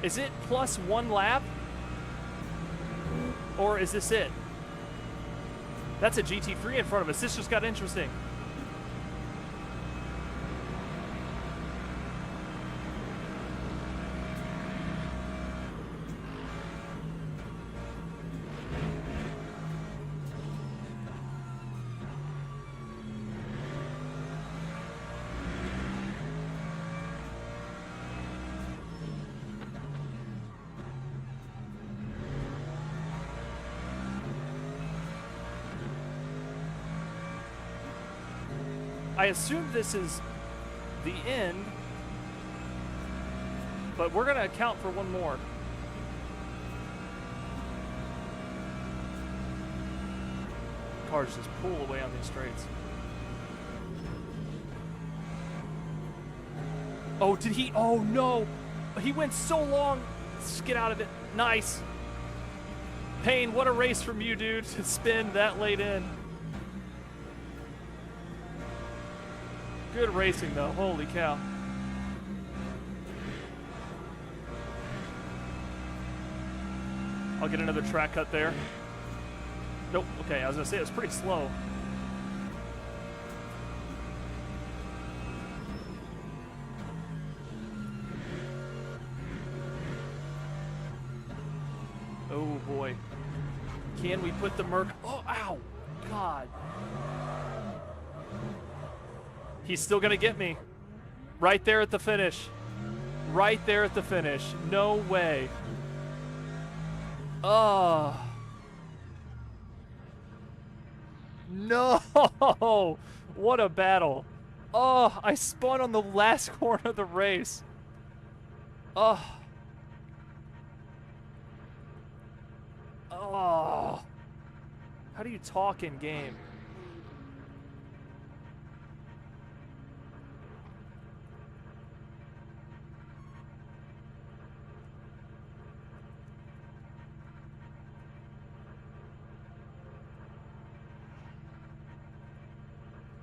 Is it plus 1 lap? Or is this it? That's a GT3 in front of us. This just got interesting. I assume this is the end, but we're going to account for one more. Cars just pull away on these straights. Oh, did he? Oh, no. He went so long. Let's get out of it. Nice. Payne, what a race from you, dude, to spin that late in. Good racing, though. Holy cow. I'll get another track cut there. Nope. Okay, I was going to say it was pretty slow. Oh, boy. Can we put the Merc... Oh, ow. God. He's still going to get me. Right there at the finish. Right there at the finish. No way. Oh. No. What a battle. Oh, I spun on the last corner of the race. Oh. Oh. How do you talk in game?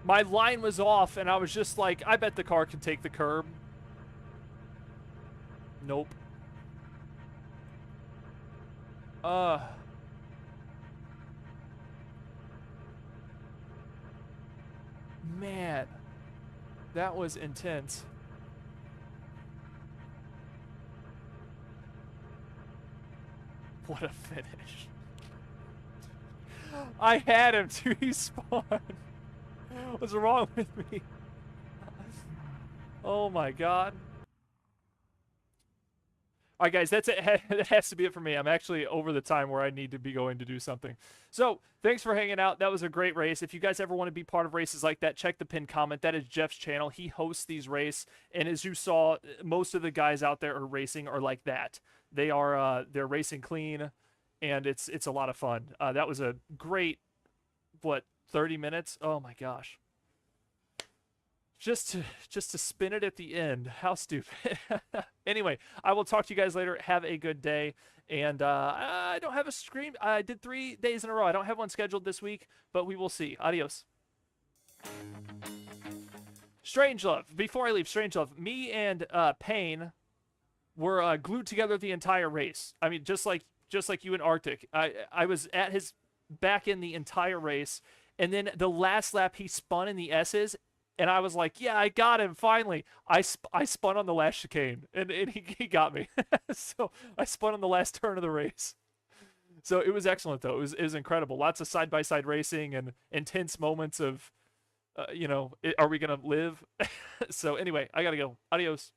My line was off, and I was just like, I bet the car can take the curb. Nope. Man. That was intense. What a finish. I had him to respawn. What's wrong with me? Oh my god. Alright guys, that's it. That has to be it for me. I'm actually over the time where I need to be going to do something. So, thanks for hanging out. That was a great race. If you guys ever want to be part of races like that, check the pinned comment. That is Jeff's channel. He hosts these races, and as you saw, most of the guys out there are racing are like that. They are they're racing clean, and it's a lot of fun. That was a great, what, 30 minutes? Oh my gosh. Just to spin it at the end. How stupid. Anyway, I will talk to you guys later. Have a good day. And I don't have a stream. I did 3 days in a row. I don't have one scheduled this week, but we will see. Adios. Strangelove. Before I leave, Strangelove, me and Payne were glued together the entire race. I mean, just like you in Arctic. I was at his back in the entire race, and then the last lap he spun in the S's. And I was like, yeah, I got him, finally. I spun on the last chicane, and he got me. So I spun on the last turn of the race. So it was excellent, though. It was incredible. Lots of side-by-side racing and intense moments of, you know, are we going to live? So anyway, I got to go. Adios.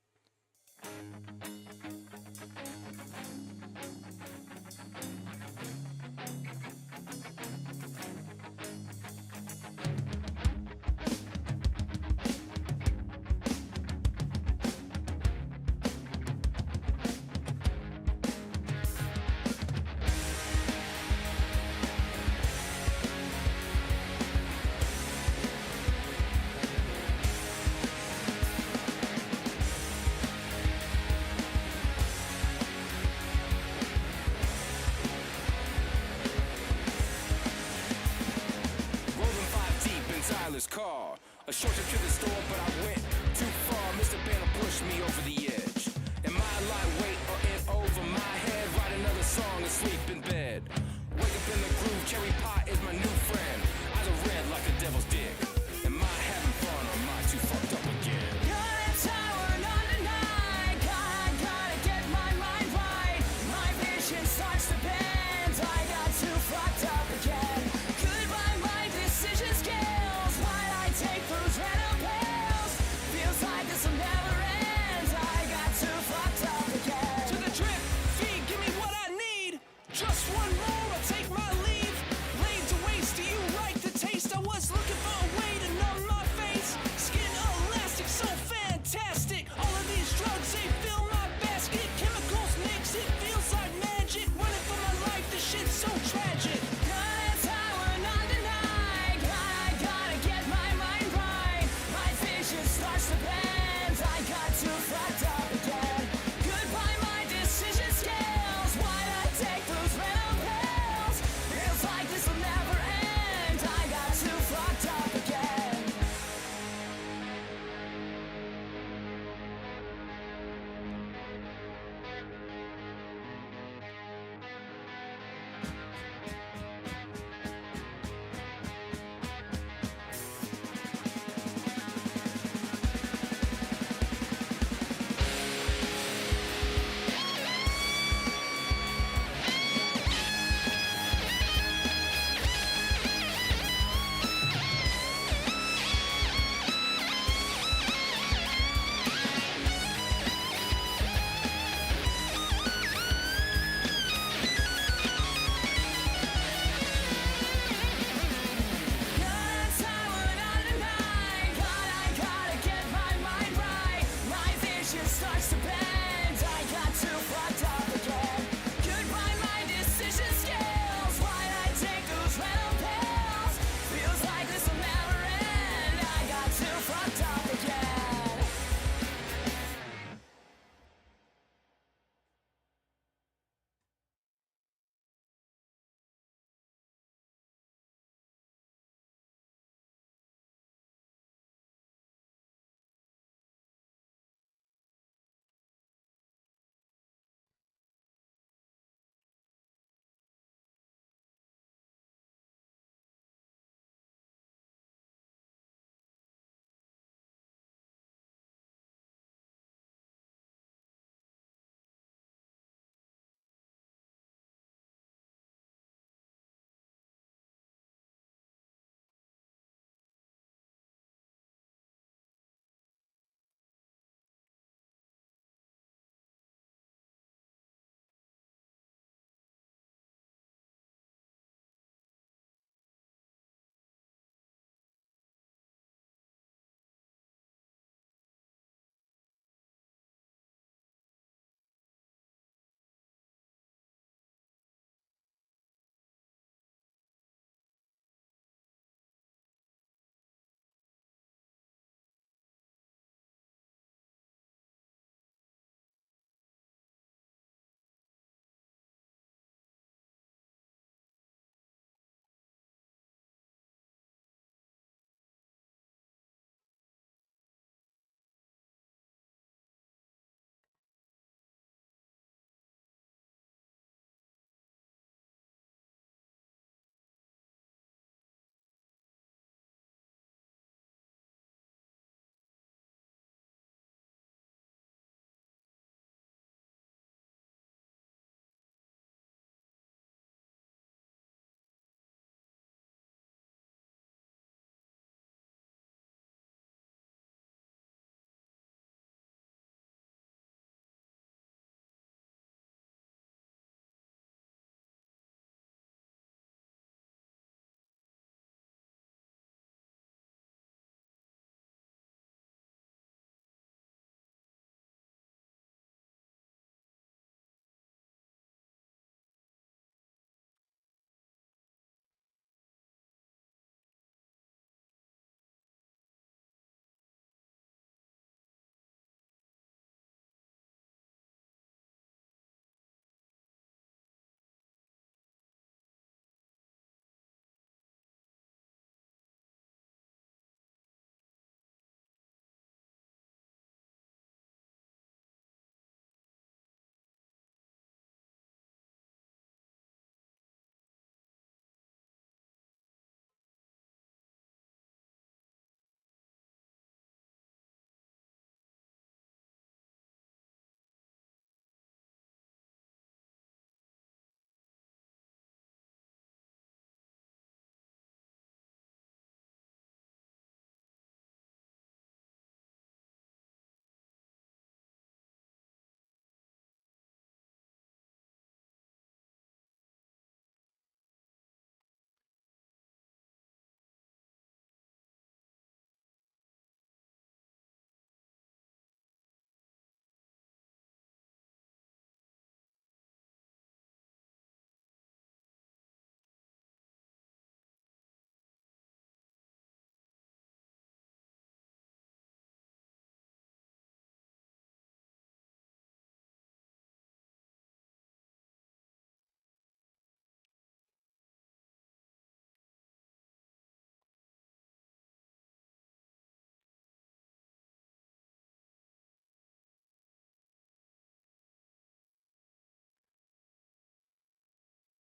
Car. A short trip to the store, but I went too far. Mr. Banner pushed me over the edge.